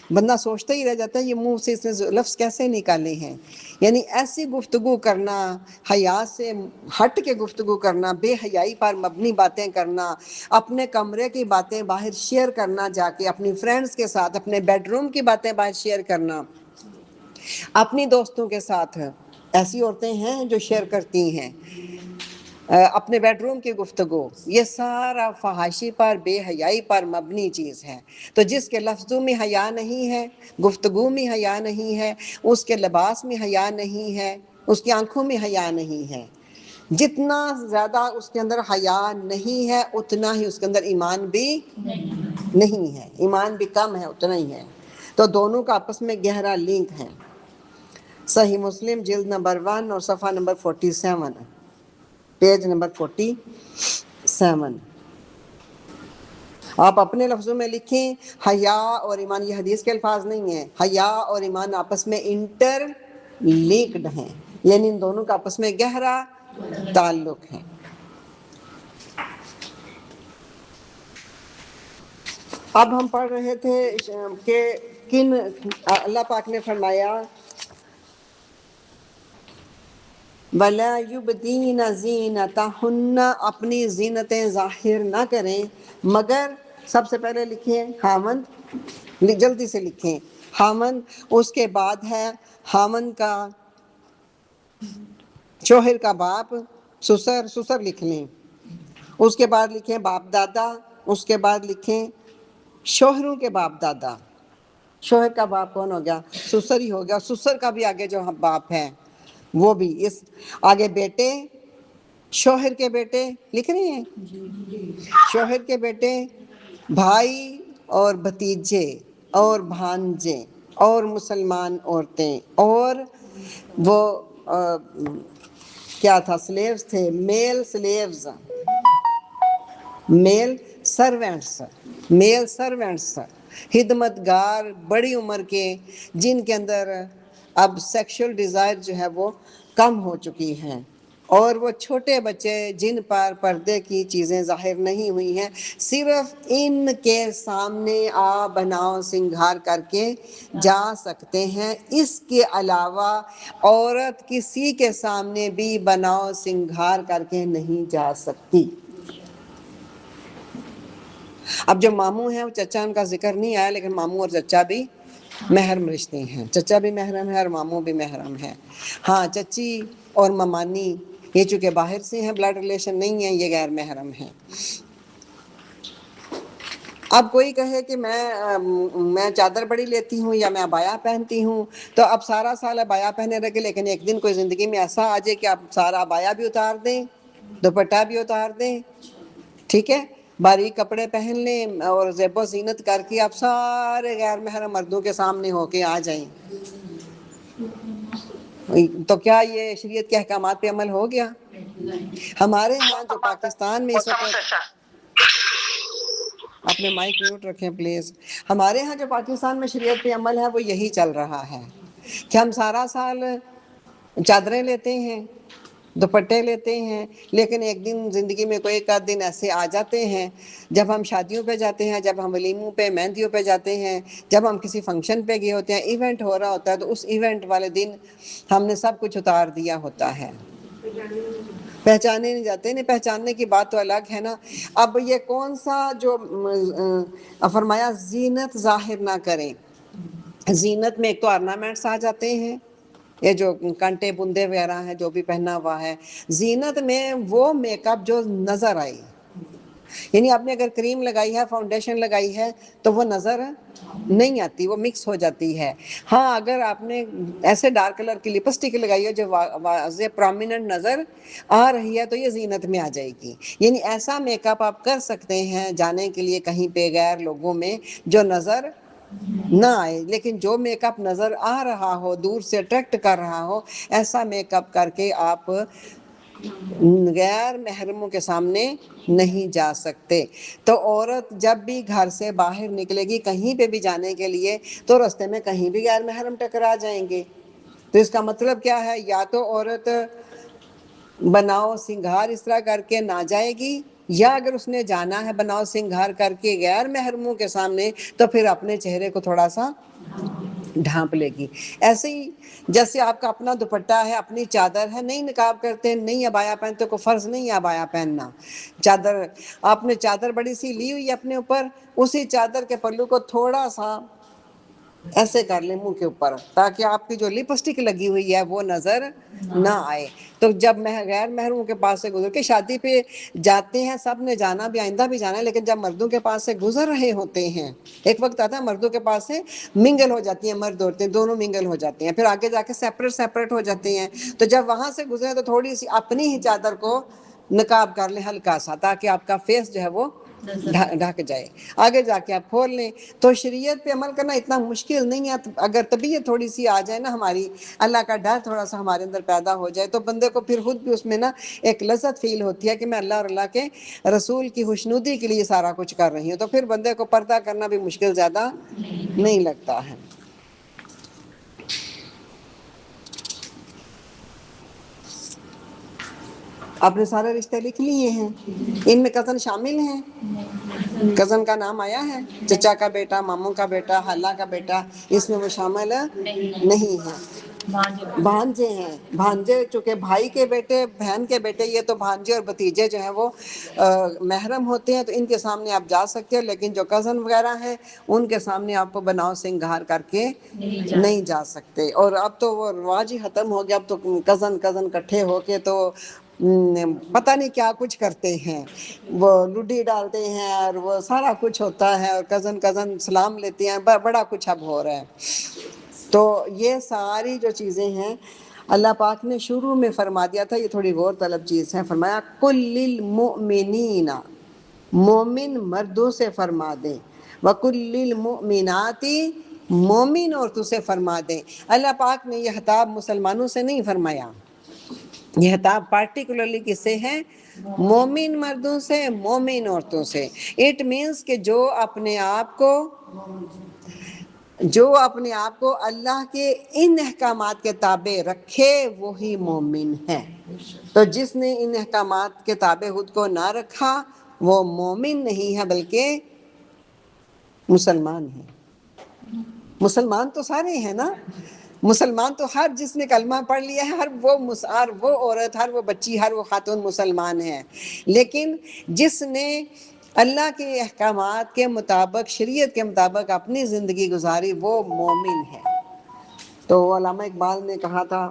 بندہ سوچتا ہی رہ جاتا ہے یہ منہ سے اس نے لفظ کیسے نکالے ہیں. یعنی ایسی گفتگو کرنا، حیا سے ہٹ کے گفتگو کرنا، بے حیائی پر مبنی باتیں کرنا، اپنے کمرے کی باتیں باہر شیئر کرنا، جا کے اپنی فرینڈز کے ساتھ اپنے بیڈ روم کی باتیں باہر شیئر کرنا، اپنی دوستوں کے ساتھ. ایسی عورتیں ہیں جو شیئر کرتی ہیں اپنے بیڈ روم کی گفتگو. یہ سارا فحاشی پر، بے حیائی پر مبنی چیز ہے. تو جس کے لفظوں میں حیا نہیں ہے، گفتگو میں حیا نہیں ہے، اس کے لباس میں حیا نہیں ہے، اس کی آنکھوں میں حیا نہیں ہے، جتنا زیادہ اس کے اندر حیا نہیں ہے اتنا ہی اس کے اندر ایمان بھی نہیں ہے، ایمان بھی کم ہے، اتنا ہی ہے. تو دونوں کا آپس میں گہرا لنک ہے. صحیح مسلم جلد نمبر 1 اور صفحہ نمبر 47، پیج نمبر 47. آپ اپنے لفظوں میں لکھیں حیا اور ایمان. یہ حدیث کے الفاظ نہیں ہیں. حیا اور ایمان آپس میں انٹر لنکڈ ہیں، یعنی ان دونوں کا آپس میں گہرا تعلق ہے. اب ہم پڑھ رہے تھے کہ کن اللہ پاک نے فرمایا وَلَا يُبْدِينَ زِينَتَهُنَّ، اپنی زینتیں ظاہر نہ کریں مگر، سب سے پہلے لکھیں خامند، جلدی سے لکھیں خامند، اس کے بعد ہے خامند کا شوہر کا باپ، سسر لکھ لیں. اس کے بعد لکھیں باپ دادا، اس کے بعد لکھیں شوہروں کے باپ دادا. شوہر کا باپ کون ہو گیا؟ سسر ہی ہو گیا. سسر کا بھی آگے جو باپ ہے وہ بھی. اس آگے بیٹے، شوہر کے بیٹے لکھ رہے ہیں، شوہر کے بیٹے، بھائی اور بھتیجے اور بھانجے اور مسلمان عورتیں، اور وہ کیا تھا، سلیوز تھے، میل سلیوز، میل سرونٹس، خدمتگار بڑی عمر کے، جن کے اندر اب سیکشل ڈیزائر جو ہے وہ کم ہو چکی ہے. اور وہ چھوٹے بچے جن پر پردے کی چیزیں ظاہر نہیں ہوئی ہیں صرف ان کے سامنے آپ بناؤ سنگھار کر کے جا سکتے ہیں، اس کے علاوہ عورت کسی کے سامنے بھی بناؤ سنگھار کر کے نہیں جا سکتی۔ اب جو ماموں ہیں وہ چچا ان کا ذکر نہیں آیا، لیکن ماموں اور چچا بھی محرم رشتے ہیں، چچا بھی محرم ہے اور ماموں بھی محرم ہے۔ ہاں چچی اور ممانی یہ چونکہ باہر سے ہیں، بلڈ ریلیشن نہیں ہے، یہ غیر محرم ہیں۔ اب کوئی کہے کہ میں چادر بڑی لیتی ہوں یا میں عبایا پہنتی ہوں، تو اب سارا سال عبایا پہنے رکھے، لیکن ایک دن کوئی زندگی میں ایسا آ جائے کہ آپ سارا عبایا بھی اتار دیں، دوپٹہ بھی اتار دیں، ٹھیک ہے، باریک کپڑے پہن لیں اور زیب و زینت کر کے آپ سارے غیر محرم مردوں کے سامنے ہو کے آ جائیں، تو کیا یہ شریعت کے احکامات پہ عمل ہو گیا؟ ہمارے ہاں جو پاکستان میں اس وقت، اپنے مائک میوٹ رکھیں پلیز، ہمارے ہاں جو پاکستان میں شریعت پہ عمل ہے وہ یہی چل رہا ہے کہ ہم سارا سال چادریں لیتے ہیں، دوپٹے لیتے ہیں، لیکن ایک دن زندگی میں کوئی ایک آدھ دن ایسے آ جاتے ہیں جب ہم شادیوں پہ جاتے ہیں، جب ہم ولیموں پہ مہندیوں پہ جاتے ہیں، جب ہم کسی فنکشن پہ گئے ہوتے ہیں، ایونٹ ہو رہا ہوتا ہے، تو اس ایونٹ والے دن ہم نے سب کچھ اتار دیا ہوتا ہے، پہچانے نہیں جاتے۔ نہیں پہچاننے کی بات تو الگ ہے نا۔ اب یہ کون سا جو فرمایا زینت ظاہر نہ کریں، زینت میں ایک تو آرنامنٹس آ جاتے ہیں، یہ جو کانٹے بندے وغیرہ ہیں جو بھی پہنا ہوا ہے، زینت میں وہ میک اپ جو نظر آئے، یعنی آپ نے اگر کریم لگائی ہے، فاؤنڈیشن لگائی ہے تو وہ نظر نہیں آتی، وہ مکس ہو جاتی ہے۔ ہاں اگر آپ نے ایسے ڈارک کلر کی لپسٹک لگائی ہے جو واضح پرومیننٹ نظر آ رہی ہے تو یہ زینت میں آ جائے گی، یعنی ایسا میک اپ آپ کر سکتے ہیں جانے کے لیے کہیں پہ غیر لوگوں میں جو نظر نہ آئے، لیکن جو میک اپ نظر آ رہا ہو، دور سے اٹریکٹ کر رہا ہو، ایسا میک اپ کر کے آپ غیر محرموں کے سامنے نہیں جا سکتے۔ تو عورت جب بھی گھر سے باہر نکلے گی کہیں پہ بھی جانے کے لیے تو راستے میں کہیں بھی غیر محرم ٹکرا جائیں گے، تو اس کا مطلب کیا ہے؟ یا تو عورت بناؤ سنگھار اس طرح کر کے نہ جائے گی، یا اگر اس نے جانا ہے بناؤ سنگھار کر کے غیر محرموں کے سامنے تو پھر اپنے چہرے کو تھوڑا سا ڈھانپ لے گی۔ ایسے ہی جیسے آپ کا اپنا دوپٹہ ہے، اپنی چادر ہے، نہیں نقاب کرتے، نہیں عبایا پہنتے، کو فرض نہیں ہے عبایا پہننا، چادر آپ نے چادر بڑی سی لی ہوئی ہے اپنے اوپر، اسی چادر کے پلو کو تھوڑا سا ایسے کر لیں منہ کے اوپر تاکہ آپ کی جو لپسٹک لگی ہوئی ہے وہ نظر نہ آئے۔ تو جب غیر محرموں کے پاس سے گزر کے شادی پہ جاتے ہیں، سب نے جانا بھی، آئندہ بھی جانا ہے، لیکن جب مردوں کے پاس سے گزر رہے ہوتے ہیں، ایک وقت آتا ہے مردوں کے پاس سے منگل ہو جاتی ہیں، مرد عورتیں دونوں منگل ہو جاتے ہیں، پھر آگے جا کے سیپریٹ ہو جاتے ہیں، تو جب وہاں سے گزرے تو تھوڑی سی اپنی ہی چادر کو نقاب کر لیں ہلکا سا، تاکہ آپ کا فیس جو ہے وہ ڈھک جائے، آگے جا کے آپ کھول لیں۔ تو شریعت پہ عمل کرنا اتنا مشکل نہیں ہے، اگر طبیعت تھوڑی سی آ جائے نا ہماری، اللہ کا ڈر تھوڑا سا ہمارے اندر پیدا ہو جائے، تو بندے کو پھر خود بھی اس میں نا ایک لذت فیل ہوتی ہے کہ میں اللہ اور اللہ کے رسول کی خوشنودی کے لیے سارا کچھ کر رہی ہوں، تو پھر بندے کو پردہ کرنا بھی مشکل زیادہ نہیں لگتا ہے۔ آپ نے سارے رشتے لکھ لیے ہیں؟ ان میں کزن شامل ہیں؟ کزن کا نام آیا ہے؟ چچا کا بیٹا، ماموں کا بیٹا، خالہ کا بیٹا، اس میں وہ شامل نہیں ہے۔ بھانجے ہیں، بھانجے چونکہ بھائی کے بیٹے، بہن کے بیٹے، یہ تو بھانجے اور بھتیجے جو ہیں وہ محرم ہوتے ہیں، تو ان کے سامنے آپ جا سکتے ہیں، لیکن جو کزن وغیرہ ہیں ان کے سامنے آپ کو بناؤ سنگھار کر کے نہیں جا سکتے۔ اور اب تو وہ رواج ہی ختم ہو گیا، اب تو کزن کٹھے ہو کے تو پتہ نہیں کیا کچھ کرتے ہیں، وہ لڈی ڈالتے ہیں اور وہ سارا کچھ ہوتا ہے، اور کزن سلام لیتے ہیں، بڑا کچھ اب ہو رہا ہے۔ تو یہ ساری جو چیزیں ہیں اللہ پاک نے شروع میں فرما دیا تھا، یہ تھوڑی غور طلب چیز ہے، فرمایا قُل لِّلْمُؤْمِنِينَ، مومن مردوں سے فرما دیں، وَقُل لِّلْمُؤْمِنَاتِ، مومن عورتوں سے فرما دیں۔ اللہ پاک نے یہ خطاب مسلمانوں سے نہیں فرمایا، یہ خطاب پارٹیکولرلی کس سے ہے؟ مومن مردوں سے، مومن عورتوں سے۔ اٹ مینس کہ جو اپنے آپ کو جو اپنے آپ کو اللہ کے ان احکامات کے تابع رکھے وہی مومن ہے۔ تو جس نے ان احکامات کے تابع خود کو نہ رکھا وہ مومن نہیں ہے بلکہ مسلمان ہے۔ مسلمان تو سارے ہیں نا، مسلمان تو ہر جس نے کلمہ پڑھ لیا ہے، ہر وہ عورت، ہر وہ بچی، ہر وہ خاتون مسلمان ہے، لیکن جس نے اللہ کے احکامات کے مطابق، شریعت کے مطابق اپنی زندگی گزاری وہ مومن ہے۔ تو علامہ اقبال نے کہا تھا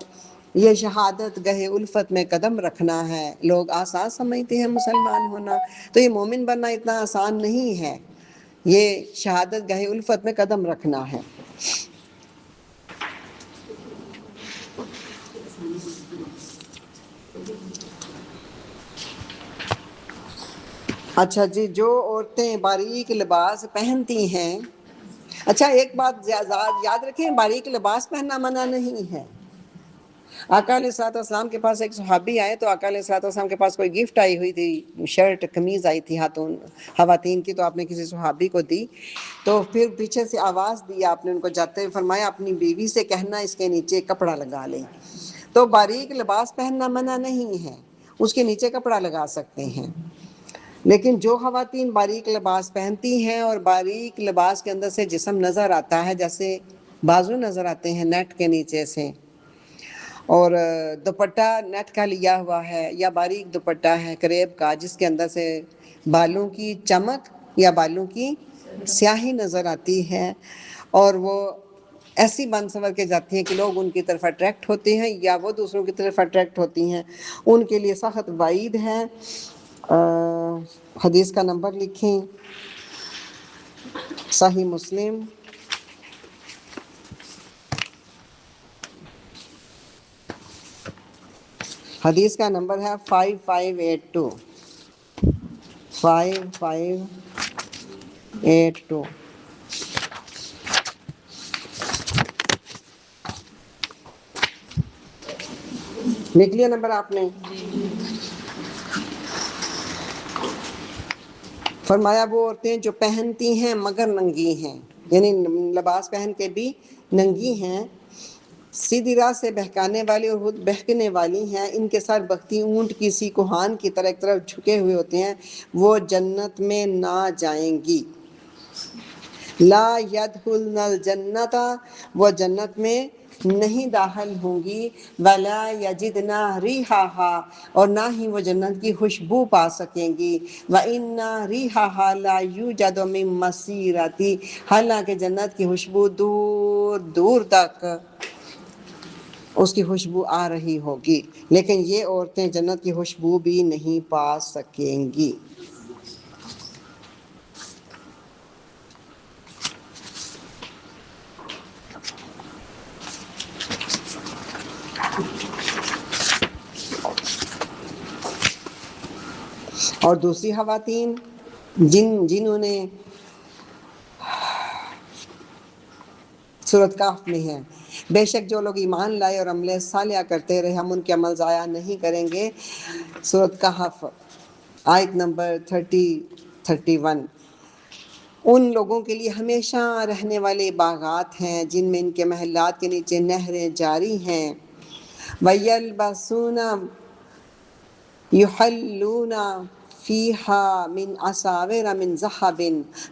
یہ شہادت گہے الفت میں قدم رکھنا ہے، لوگ آسان سمجھتے ہیں مسلمان ہونا، تو یہ مومن بننا اتنا آسان نہیں ہے، یہ شہادت گہے الفت میں قدم رکھنا ہے۔ اچھا جی، جو عورتیں باریک لباس پہنتی ہیں، اچھا ایک بات یاد رکھیں، باریک لباس پہننا منع نہیں ہے۔ آقا علیہ الصلوۃ والسلام کے پاس ایک صحابی آئے تو آقا علیہ الصلوۃ والسلام کے پاس کوئی گفٹ آئی ہوئی تھی، شرٹ قمیض آئی تھی خواتین کی، تو آپ نے کسی صحابی کو دی، تو پھر پیچھے سے آواز دی آپ نے ان کو جاتے ہوئے، فرمایا اپنی بیوی سے کہنا اس کے نیچے کپڑا لگا لیں۔ تو باریک لباس پہننا منع نہیں ہے، اس کے نیچے کپڑا لگا سکتے ہیں، لیکن جو خواتین باریک لباس پہنتی ہیں اور باریک لباس کے اندر سے جسم نظر آتا ہے، جیسے بازو نظر آتے ہیں نیٹ کے نیچے سے، اور دوپٹہ نیٹ کا لیا ہوا ہے یا باریک دوپٹہ ہے کریب کا جس کے اندر سے بالوں کی چمک یا بالوں کی سیاہی نظر آتی ہے، اور وہ ایسی بن سنور کے جاتی ہیں کہ لوگ ان کی طرف اٹریکٹ ہوتے ہیں یا وہ دوسروں کی طرف اٹریکٹ ہوتی ہیں، ان کے لیے سخت وعید ہے۔ حدیث کا نمبر لکھیں، صحیح مسلم حدیث کا نمبر ہے 5582 5582۔ لکھ لیا نمبر آپ نے؟ فرمایا وہ عورتیں جو پہنتی ہیں مگر ننگی ہیں، یعنی لباس پہن کے بھی ننگی ہیں، سیدھی راہ سے بہکانے والی اور خود بہکنے والی ہیں، ان کے سر بختی اونٹ کی سی کوہان کی طرح ایک طرف جھکے ہوئے ہوتے ہیں، وہ جنت میں نہ جائیں گی۔ لا یدخلن الجنت، وہ جنت میں نہیں داخل ہوں گی، ولا یجدن ریحھا، اور نہ ہی وہ جنت کی خوشبو پا سکیں گی، وَإِنَّ رِیحَھَا لَا یُوجَدُ مِن مَّسِیرَۃٍ، حالانکہ جنت کی خوشبو دور دور تک اس کی خوشبو آ رہی ہوگی، لیکن یہ عورتیں جنت کی خوشبو بھی نہیں پا سکیں گی۔ اور دوسری خواتین جنہوں نے سورۃ کہف میں ہے، بے شک جو لوگ ایمان لائے اور عمل صالحہ کرتے رہے ہم ان کے عمل ضائع نہیں کریں گے۔ سورۃ کہف آیت نمبر 31۔ ان لوگوں کے لیے ہمیشہ رہنے والے باغات ہیں جن میں ان کے محلات کے نیچے نہریں جاری ہیں، وَيَلْبَسُونَ یحلون فیہا من اساور من ذہب،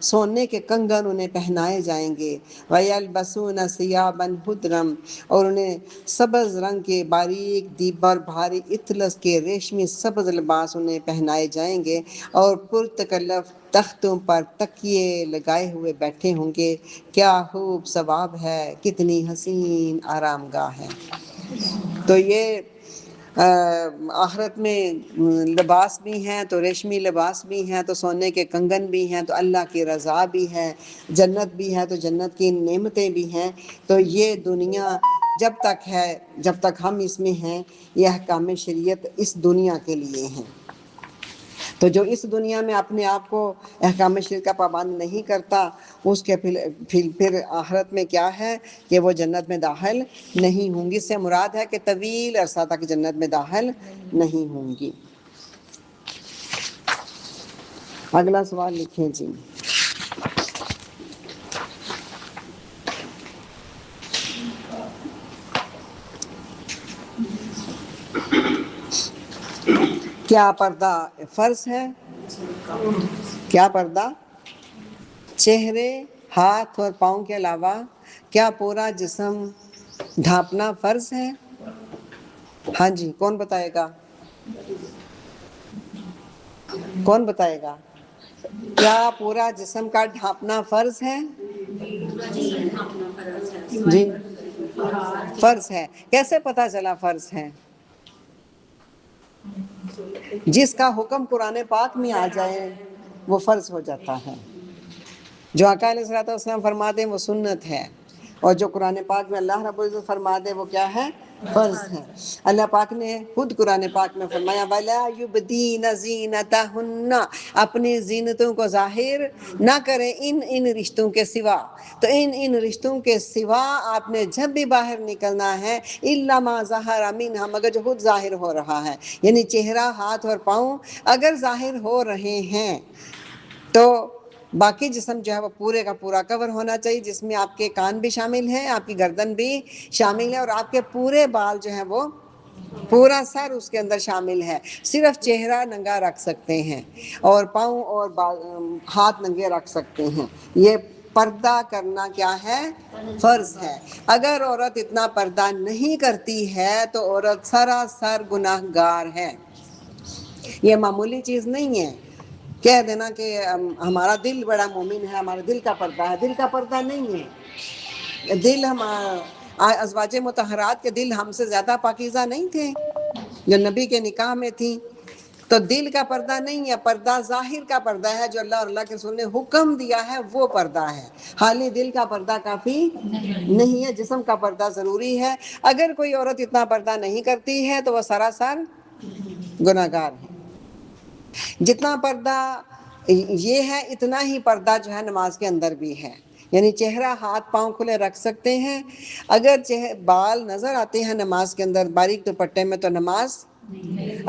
سونے کے کنگن انہیں پہنائے جائیں گے، ویلبسون ثیابا خضرا، اور انہیں سبز رنگ کے باریک دیبر بھاری اطلس کے ریشمی سبز لباس انہیں پہنائے جائیں گے، اور پرتکلف تختوں پر تکیے لگائے ہوئے بیٹھے ہوں گے، کیا خوب ثواب ہے، کتنی حسین آرام گاہ ہے۔ تو یہ آخرت میں لباس بھی ہیں، تو ریشمی لباس بھی ہیں، تو سونے کے کنگن بھی ہیں، تو اللہ کی رضا بھی ہے، جنت بھی ہے، تو جنت کی نعمتیں بھی ہیں۔ تو یہ دنیا جب تک ہے، جب تک ہم اس میں ہیں، یہ احکام شریعت اس دنیا کے لیے ہیں۔ تو جو اس دنیا میں اپنے آپ کو احکام شریعت کا پابند نہیں کرتا، اس کے پھر آخرت میں کیا ہے کہ وہ جنت میں داخل نہیں ہوں گی۔ اس سے مراد ہے کہ طویل عرصہ تک جنت میں داخل نہیں ہوں گی۔ اگلا سوال لکھیں جی۔ کیا پردہ فرض ہے؟ کیا پردہ چہرے، ہاتھ اور پاؤں کے علاوہ کیا پورا جسم ڈھانپنا فرض ہے؟ ہاں جی، کون بتائے گا؟ کون بتائے گا؟ کیا پورا جسم کا ڈھانپنا فرض ہے؟ جی فرض ہے۔ کیسے پتہ چلا فرض ہے؟ جس کا حکم قرآن پاک میں آ جائے وہ فرض ہو جاتا ہے۔ جو آقا علیہ الصلوۃ والسلام فرما دیں وہ سنت ہے، اور جو قرآن پاک میں اللہ رب العزت فرما دے وہ کیا ہے؟ فرض ہے۔ اللہ پاک نے خود قرآن پاک میں فرمایا وَلَا يُبْدِينَ زِينَتَهُنَّ، اپنی زینتوں کو ظاہر نہ کریں ان رشتوں کے سوا۔ تو ان رشتوں کے سوا آپ نے جب بھی باہر نکلنا ہے إِلَّا مَا ظَهَرَ مِنْهَا، مگر جو خود ظاہر ہو رہا ہے، یعنی چہرہ، ہاتھ اور پاؤں اگر ظاہر ہو رہے ہیں تو باقی جسم جو ہے وہ پورے کا پورا کور ہونا چاہیے، جس میں آپ کے کان بھی شامل ہیں، آپ کی گردن بھی شامل ہے، اور آپ کے پورے بال جو ہیں وہ پورا سر اس کے اندر شامل ہے۔ صرف چہرہ ننگا رکھ سکتے ہیں اور پاؤں اور ہاتھ ننگے رکھ سکتے ہیں۔ یہ پردہ کرنا کیا ہے؟ فرض ہے۔ اگر عورت اتنا پردہ نہیں کرتی ہے تو عورت سراسر گناہ گار ہے۔ یہ معمولی چیز نہیں ہے کہہ دینا کہ ہمارا دل بڑا مومن ہے، ہمارا دل کا پردہ ہے۔ دل کا پردہ نہیں ہے۔ دل ازواج مطہرات کے دل ہم سے زیادہ پاکیزہ نہیں تھے جو نبی کے نکاح میں تھی؟ تو دل کا پردہ نہیں ہے، پردہ ظاہر کا پردہ ہے جو اللہ اور اللہ کے رسول نے حکم دیا ہے، وہ پردہ ہے۔ خالی دل کا پردہ کافی نہیں ہے، جسم کا پردہ ضروری ہے۔ اگر کوئی عورت اتنا پردہ نہیں کرتی ہے تو وہ سراسر گناہ گار ہے۔ جتنا پردہ یہ ہے اتنا ہی پردہ جو ہے نماز کے اندر بھی ہے، یعنی چہرہ، ہاتھ، پاؤں کھلے رکھ سکتے ہیں۔ اگر بال نظر آتے ہیں نماز کے اندر باریک دوپٹے میں تو نماز،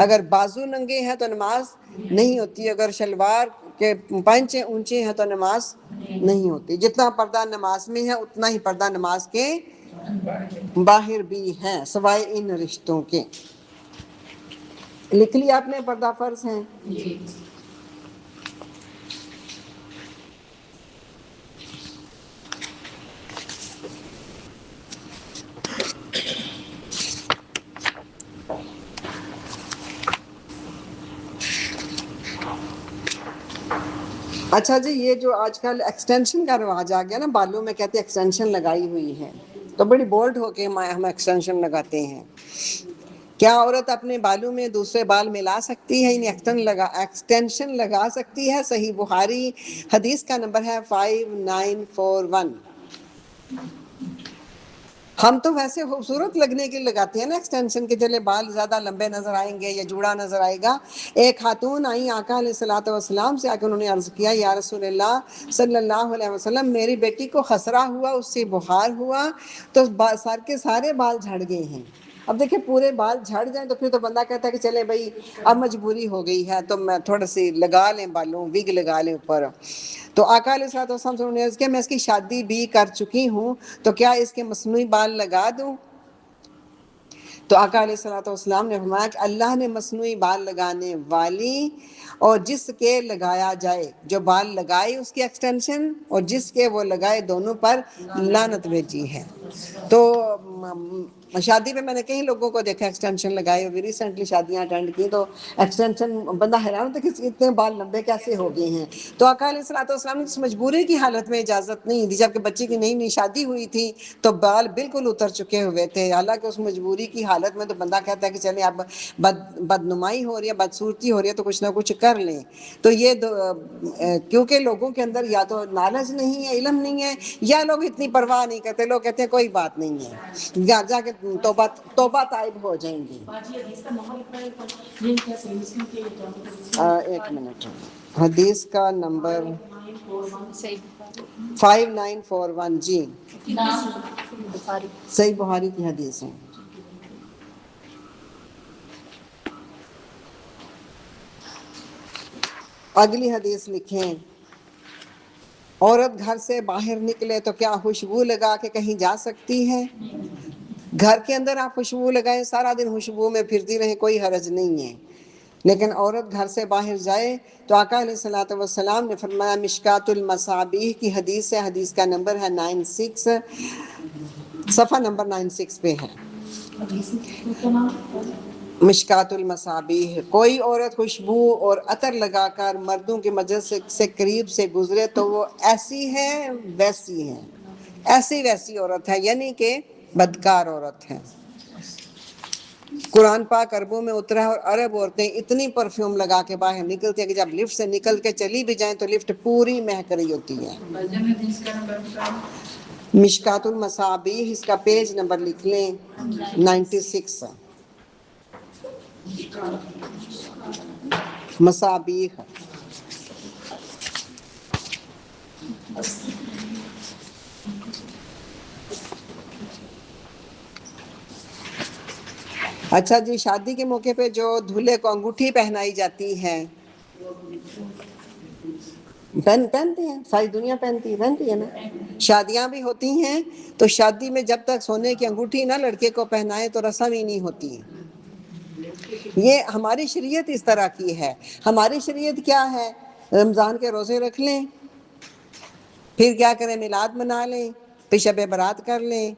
اگر بازو ننگے ہیں تو نماز نہیں ہوتی، اگر شلوار کے پنچے اونچے ہیں تو نماز نہیں ہوتی۔ جتنا پردہ نماز میں ہے اتنا ہی پردہ نماز کے باہر بھی ہے، سوائے ان رشتوں کے۔ لکھ لیا آپ نے پردہ فرض ہے؟ اچھا جی، یہ جو آج کل ایکسٹینشن کا رواج آ گیا نا، بالوں میں کہتے ہیں ایکسٹینشن لگائی ہوئی ہے، تو بڑی بولڈ ہو کے ہم ایکسٹینشن لگاتے ہیں۔ کیا عورت اپنے بالوں میں دوسرے بال ملا سکتی ہے؟ یعنی ایکسٹینشن لگا سکتی ہے؟ صحیح بخاری حدیث کا نمبر ہے 5941۔ ہم تو ویسے خوبصورت لگنے کے لگاتے ہیں نا ایکسٹینشن کے، چلے بال زیادہ لمبے نظر آئیں گے یا جوڑا نظر آئے گا۔ ایک خاتون آئی آقا علیہ الصلوۃ والسلام سے، آ کے انہوں نے عرض کیا یا رسول اللہ صلی اللہ علیہ وسلم، میری بیٹی کو خسرہ ہوا، اس سے بخار ہوا، تو سر کے سارے بال جھڑ گئے ہیں۔ اب دیکھیں پورے بال جھڑ جائیں تو پھر تو بندہ کہتا ہے کہ چلے بھائی اب مجبوری ہو گئی ہے تو میں تھوڑا سی لگا لیں بالوں، وگ لگا لیں اوپر۔ تو آقا علیہ الصلوۃ والسلام سے انہوں نے عرض کیا میں اس کی شادی بھی کر چکی ہوں تو کیا اس کے مصنوعی بال لگا دوں؟ تو آقا علیہ الصلوۃ والسلام نے فرمایا کہ اللہ نے مصنوعی بال لگانے والی اور جس کے لگایا جائے، جو بال لگائے اس کی ایکسٹینشن اور جس کے وہ لگائے، دونوں پر لعنت بھیجی ہے۔ تو شادی پہ میں نے کئی لوگوں کو دیکھا ایکسٹینشن لگائے، ابھی ریسنٹلی شادیاں اٹینڈ کی تو ایکسٹینشن، بندہ حیران ہوتا ہے کہ اتنے بال لمبے کیسے ہو گئے ہیں۔ تو آقا علیہ الصلوۃ والسلام نے اس مجبوری کی حالت میں اجازت نہیں دی، جبکہ بچے کی نئی نئی شادی ہوئی تھی تو بال بالکل اتر چکے ہوئے تھے، حالانکہ اس مجبوری کی حالت میں تو بندہ کہتا ہے کہ چلیں اب بدنمائی ہو رہی ہے، بدصورتی ہو رہی ہے تو کچھ نہ کچھ کر لیں۔ تو یہ کیونکہ لوگوں کے اندر یا تو نالج نہیں ہے، علم نہیں ہے، یا لوگ اتنی پرواہ نہیں کرتے، لوگ کہتے ہیں کوئی بات نہیں ہے، جا کے توبہ طائب ہو جائیں گی۔ ایک منٹ، حدیث کا نمبر 5941 جی، صحیح بخاری کی حدیث ہے۔ اگلی حدیث لکھیں، عورت گھر سے باہر نکلے تو کیا خوشبو لگا کے کہیں جا سکتی ہے؟ گھر کے اندر آپ خوشبو لگائیں، سارا دن خوشبو میں پھرتی رہیں، کوئی حرج نہیں ہے، لیکن عورت گھر سے باہر جائے تو آقا علیہ الصلوۃ والسلام نے فرمایا، مشکات المصابیح کی حدیث ہے، حدیث کا نمبر ہے 96، صفحہ نمبر 96 پہ ہے۔ مشکات المصابیح، کوئی عورت خوشبو اور عطر لگا کر مردوں کے مجلس سے قریب سے گزرے تو وہ ایسی ہے ویسی ہے، ایسی ویسی عورت ہے، یعنی کہ بدکار عورت ہے۔ قرآن پاک عربوں میں اترا ہے اور عرب عورتیں اتنی پرفیوم لگا کے باہر نکلتی ہیں کہ جب لفٹ سے نکل کے چلی بھی جائیں تو لفٹ پوری مہک رہی ہوتی ہے۔ مشکات المصابیح، اس کا پیج نمبر لکھ لیں 96۔ مصابیح، اچھا جی، شادی کے موقع پہ جو دولہے کو انگوٹھی پہنائی جاتی ہے، پہنتے ہیں، ساری دنیا پہنتی ہے نا۔ شادیاں بھی ہوتی ہیں تو شادی میں جب تک سونے کی انگوٹھی نہ لڑکے کو پہنائے تو رسم ہی نہیں ہوتی۔ یہ ہماری شریعت اس طرح کی ہے۔ ہماری شریعت کیا ہے؟ رمضان کے روزے رکھ لیں، پھر کیا کریں، میلاد منا لیں، پھر شب برات کر لیں،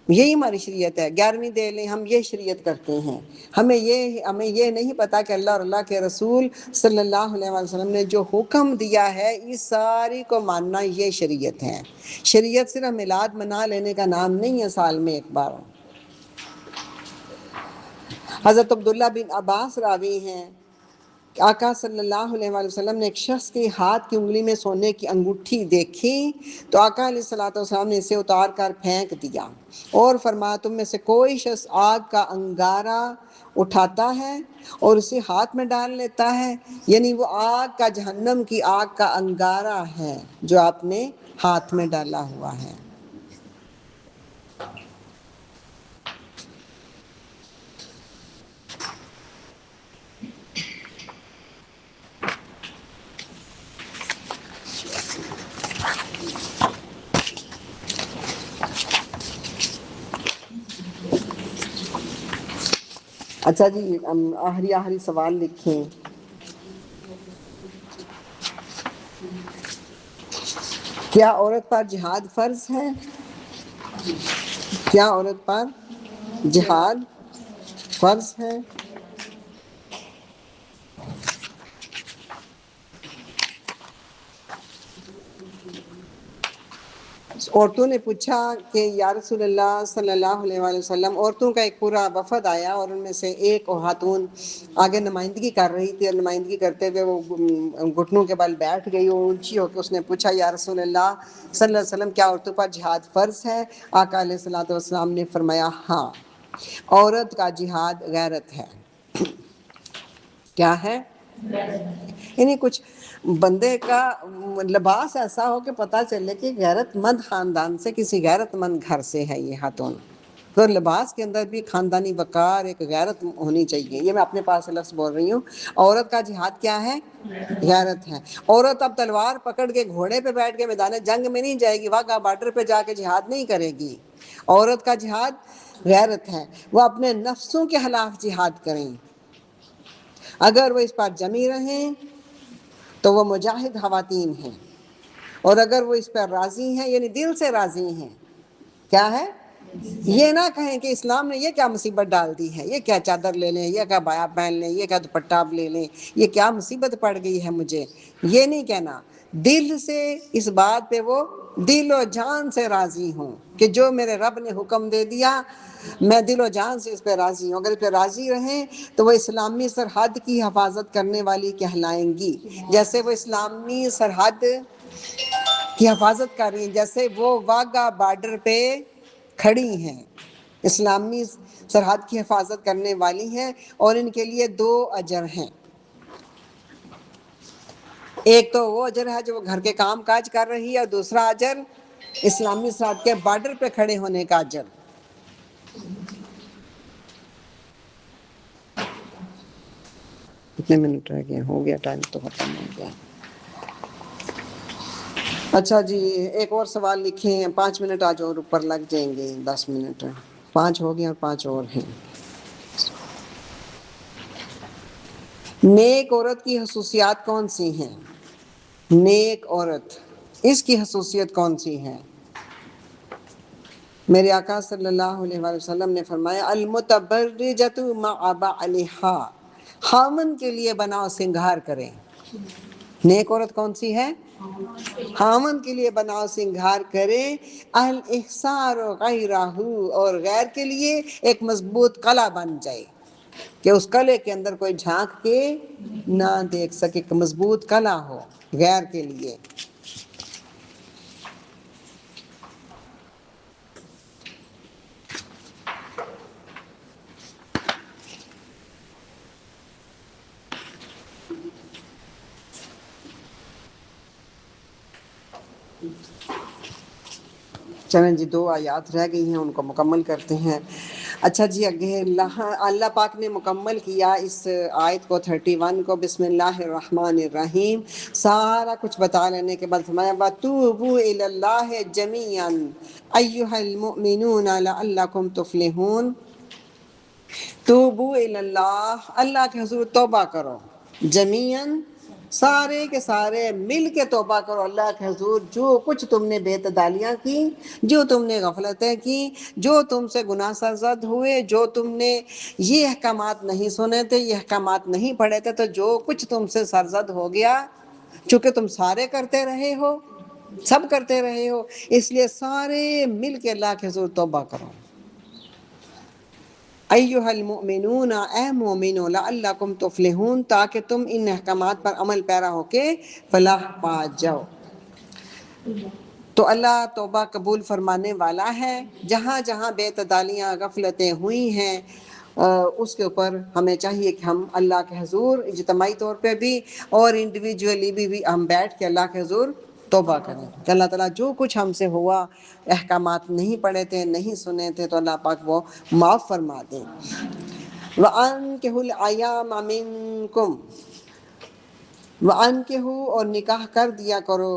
یہی ہماری شریعت ہے۔ 11ویں دے لیں، ہم یہ شریعت کرتے ہیں۔ ہمیں یہ نہیں پتا کہ اللہ اور اللہ کے رسول صلی اللہ علیہ وسلم نے جو حکم دیا ہے اس ساری کو ماننا، یہ شریعت ہے۔ شریعت صرف میلاد منا لینے کا نام نہیں ہے سال میں ایک بار۔ حضرت عبداللہ بن عباس راوی ہیں، آقا صلی اللہ علیہ وآلہ وسلم نے ایک شخص کے ہاتھ کی انگلی میں سونے کی انگوٹھی دیکھی تو آقا علیہ الصلوۃ والسلام نے اسے اتار کر پھینک دیا اور فرمایا، تم میں سے کوئی شخص آگ کا انگارہ اٹھاتا ہے اور اسے ہاتھ میں ڈال لیتا ہے، یعنی وہ آگ کا، جہنم کی آگ کا انگارہ ہے جو آپ نے ہاتھ میں ڈالا ہوا ہے۔ اچھا جی، آخری سوال لکھیں۔ کیا عورت پر جہاد فرض ہے؟ کیا عورت پر جہاد فرض ہے؟ عورتوں نے پوچھا کہ یا رسول اللہ صلی اللہ علیہ وآلہ وسلم، عورتوں کا ایک پورا وفد آیا اور ان میں سے ایک خاتون آگے نمائندگی کر رہی تھی، اور نمائندگی کرتے ہوئے وہ گھٹنوں کے بل بیٹھ گئی اور اونچی ہو کے اس نے پوچھا، یا رسول اللہ صلی اللہ علیہ وسلم، کیا عورتوں پر جہاد فرض ہے؟ آقا علیہ الصلوۃ والسلام نے فرمایا، ہاں، عورت کا جہاد غیرت ہے۔ کیا ہے؟ یعنی کچھ بندے کا لباس ایسا ہو کہ پتہ چلے کہ غیرت مند خاندان سے، کسی غیرت مند گھر سے ہے یہ خاتون۔ تو لباس کے اندر بھی خاندانی وقار، ایک غیرت ہونی چاہیے۔ یہ میں اپنے پاس سے لفظ بول رہی ہوں۔ عورت کا جہاد کیا ہے؟ غیرت ہے۔ عورت اب تلوار پکڑ کے گھوڑے پہ بیٹھ کے میدان جنگ میں نہیں جائے گی، واگا بارڈر پہ جا کے جہاد نہیں کرے گی۔ عورت کا جہاد غیرت ہے، وہ اپنے نفسوں کے خلاف جہاد کریں۔ اگر وہ اس پر جمی رہیں تو وہ مجاہد خواتین ہیں، اور اگر وہ اس پر راضی ہیں، یعنی دل سے راضی ہیں، کیا ہے؟ یہ نہ کہیں کہ اسلام نے یہ کیا مصیبت ڈال دی ہے، یہ کیا چادر لے لیں، یہ کیا بایا پہن لیں، یہ کیا دوپٹہ لے لیں، یہ کیا مصیبت پڑ گئی ہے مجھے، یہ نہیں کہنا۔ دل سے اس بات پہ وہ دل و جان سے راضی ہوں کہ جو میرے رب نے حکم دے دیا میں دل و جان سے اس پہ راضی ہوں۔ اگر اس پہ راضی رہیں تو وہ اسلامی سرحد کی حفاظت کرنے والی کہلائیں گی، جیسے وہ اسلامی سرحد کی حفاظت کر رہی ہیں، جیسے وہ واگا بارڈر پہ کھڑی ہیں، اسلامی سرحد کی حفاظت کرنے والی ہیں، اور ان کے لیے 2 اجر ہیں۔ ایک تو وہ اجر ہے جو وہ گھر کے کام کاج کر رہی ہے، اور دوسرا اجر اسلامی سرحد کے بارڈر پہ کھڑے ہونے کا اجر۔ کتنے منٹ رہ گئے؟ ہو گیا ٹائم تو ختم ہو گیا۔ اچھا جی، ایک اور سوال لکھیں۔ 5 منٹ آج اور اوپر لگ جائیں گے، 10 منٹ 5 ہو گئے اور 5 اور ہیں۔ نیک عورت کی خصوصیات کون سی ہیں؟ نیک عورت، اس کی خصوصیت کون سی ہے؟ میرے آقا صلی اللہ علیہ وآلہ وسلم نے فرمایا المتبرجۃ مع بعلھا، خامن کے لیے بناؤ سنگھار کرے۔ نیک عورت کون سی ہے؟ خامن کے لیے بناؤ سنگھار کرے، الاحسار غیرہ، اور غیر کے لیے ایک مضبوط قلعہ بن جائے کہ اس قلعے کے اندر کوئی جھانک کے نہ دیکھ سکے، کہ مضبوط قلعہ ہو غیر کے لیے۔ چلیں جی، 2 آیات رہ گئی ہیں، ان کو مکمل کرتے ہیں۔ اچھا جی، آگے اللہ پاک نے مکمل کیا اس آیت کو 31 کو بسم اللہ الرحمن الرحیم، سارا کچھ بتا لینے کے بعد فرمایا وَتُوبُوا إِلَى اللَّهِ جَمِيعًا أَيُّهَا الْمُؤْمِنُونَ لَعَلَّكُمْ تُفْلِحُونَ۔ توبوا الی اللہ، اللہ کے حضور توبہ کرو، جمیعاً، سارے کے سارے مل کے توبہ کرو اللہ کے حضور، جو کچھ تم نے بے اعتدالیاں کی، جو تم نے غفلتیں کی، جو تم سے گناہ سرزد ہوئے، جو تم نے یہ احکامات نہیں سنے تھے، یہ احکامات نہیں پڑھے تھے، تو جو کچھ تم سے سرزد ہو گیا، چونکہ تم سارے کرتے رہے ہو، سب کرتے رہے ہو، اس لیے سارے مل کے اللہ کے حضور توبہ کرو۔ ایھا المؤمنون، اے مومنو، لعلکم تفلحون، تاکہ تم ان احکامات پر عمل پیرا ہو کے فلاح پا جاؤ۔ تو اللہ توبہ قبول فرمانے والا ہے، جہاں جہاں بے اعتدالیاں غفلتیں ہوئی ہیں اس کے اوپر ہمیں چاہیے کہ ہم اللہ کے حضور اجتماعی طور پہ بھی اور انڈیویجولی بھی ہم بیٹھ کے اللہ کے حضور توبہ کریں کہ اللہ تعالیٰ جو کچھ ہم سے ہوا، احکامات نہیں پڑھے تھے، نہیں سنے تھے، تو اللہ پاک وہ معاف فرما دیں۔ وَأَنكِحُوا الْأَيَامَ مِنكُمْ، وَأَنكِحُوا، اور نکاح کر دیا کرو،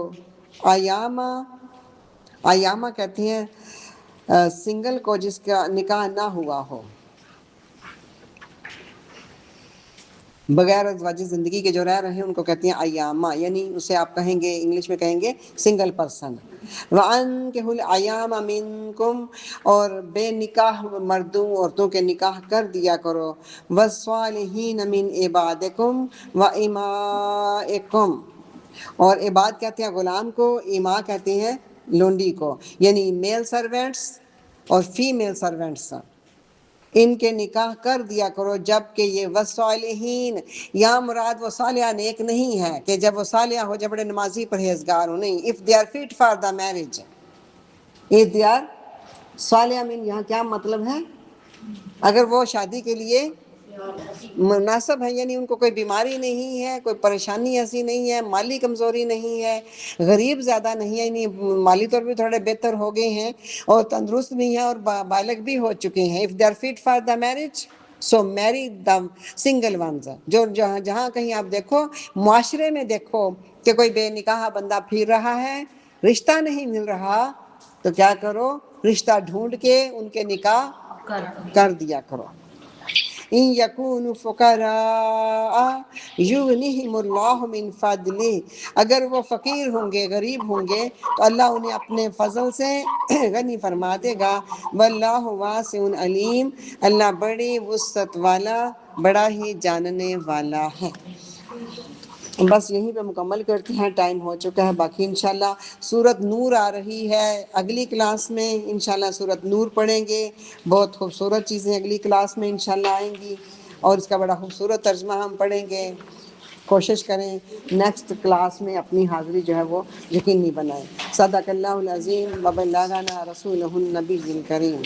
ایامہ، ایامہ کہتے ہیں سنگل کو جس کا نکاح نہ ہوا ہو، بغیر ازواجی زندگی کے جو رہ رہے ہیں ان کو کہتے ہیں ایامہ، یعنی اسے آپ کہیں گے انگلش میں کہیں گے سنگل پرسن۔ وَأَنكِحُوا الْأَيَامَ مِنكُمْ، اور بے نکاح مردوں عورتوں کے نکاح کر دیا کرو، وَالصَّالِحِينَ مِنْ عِبَادِكُمْ وَإِمَائِكُمْ، اور عباد کہتے ہیں غلام کو، ایما کہتے ہیں لونڈی کو، یعنی میل سرونٹس اور فیمیل سرونٹس، ان کے نکاح کر دیا کرو، جب کہ یہ والصالحین، یا مراد وہ صالحہ نیک نہیں ہے کہ جب وہ صالحہ ہو، جب بڑے نمازی پرہیزگار ہو، نہیں، if they are fit for the marriage، if they are صالحہ من یہاں کیا مطلب ہے؟ اگر وہ شادی کے لیے مناسب ہے، یعنی ان کو کوئی بیماری نہیں ہے، کوئی پریشانی ایسی نہیں ہے، مالی کمزوری نہیں ہے، غریب زیادہ نہیں ہے، یعنی مالی طور پہ تھوڑے بہتر ہو گئے ہیں اور تندرست بھی ہیں اور بالغ بھی ہو چکے ہیں، if they are fit for the marriage so marry the single ones۔ جو جہاں کہیں آپ دیکھو، معاشرے میں دیکھو کہ کوئی بے نکاح بندہ پھر رہا ہے، رشتہ نہیں مل رہا، تو کیا کرو، رشتہ ڈھونڈ کے ان کے نکاح کر دیا کرو۔ ان یکونوا فقراء یغنیہم اللہ من فضلہ، اگر وہ فقیر ہوں گے، غریب ہوں گے، تو اللہ انہیں اپنے فضل سے غنی فرما دے گا۔ واللہ واسع علیم، اللہ بڑی وسعت والا، بڑا ہی جاننے والا ہے۔ بس یہیں پہ مکمل کرتے ہیں، ٹائم ہو چکا ہے، باقی انشاءاللہ سورۃ نور آ رہی ہے اگلی کلاس میں، انشاءاللہ سورۃ نور پڑھیں گے، بہت خوبصورت چیزیں اگلی کلاس میں انشاءاللہ آئیں گی اور اس کا بڑا خوبصورت ترجمہ ہم پڑھیں گے۔ کوشش کریں نیکسٹ کلاس میں اپنی حاضری جو ہے وہ یقینی بنائیں۔ صدق اللہ العظیم و بلغنا رسولہ النبی الکریم۔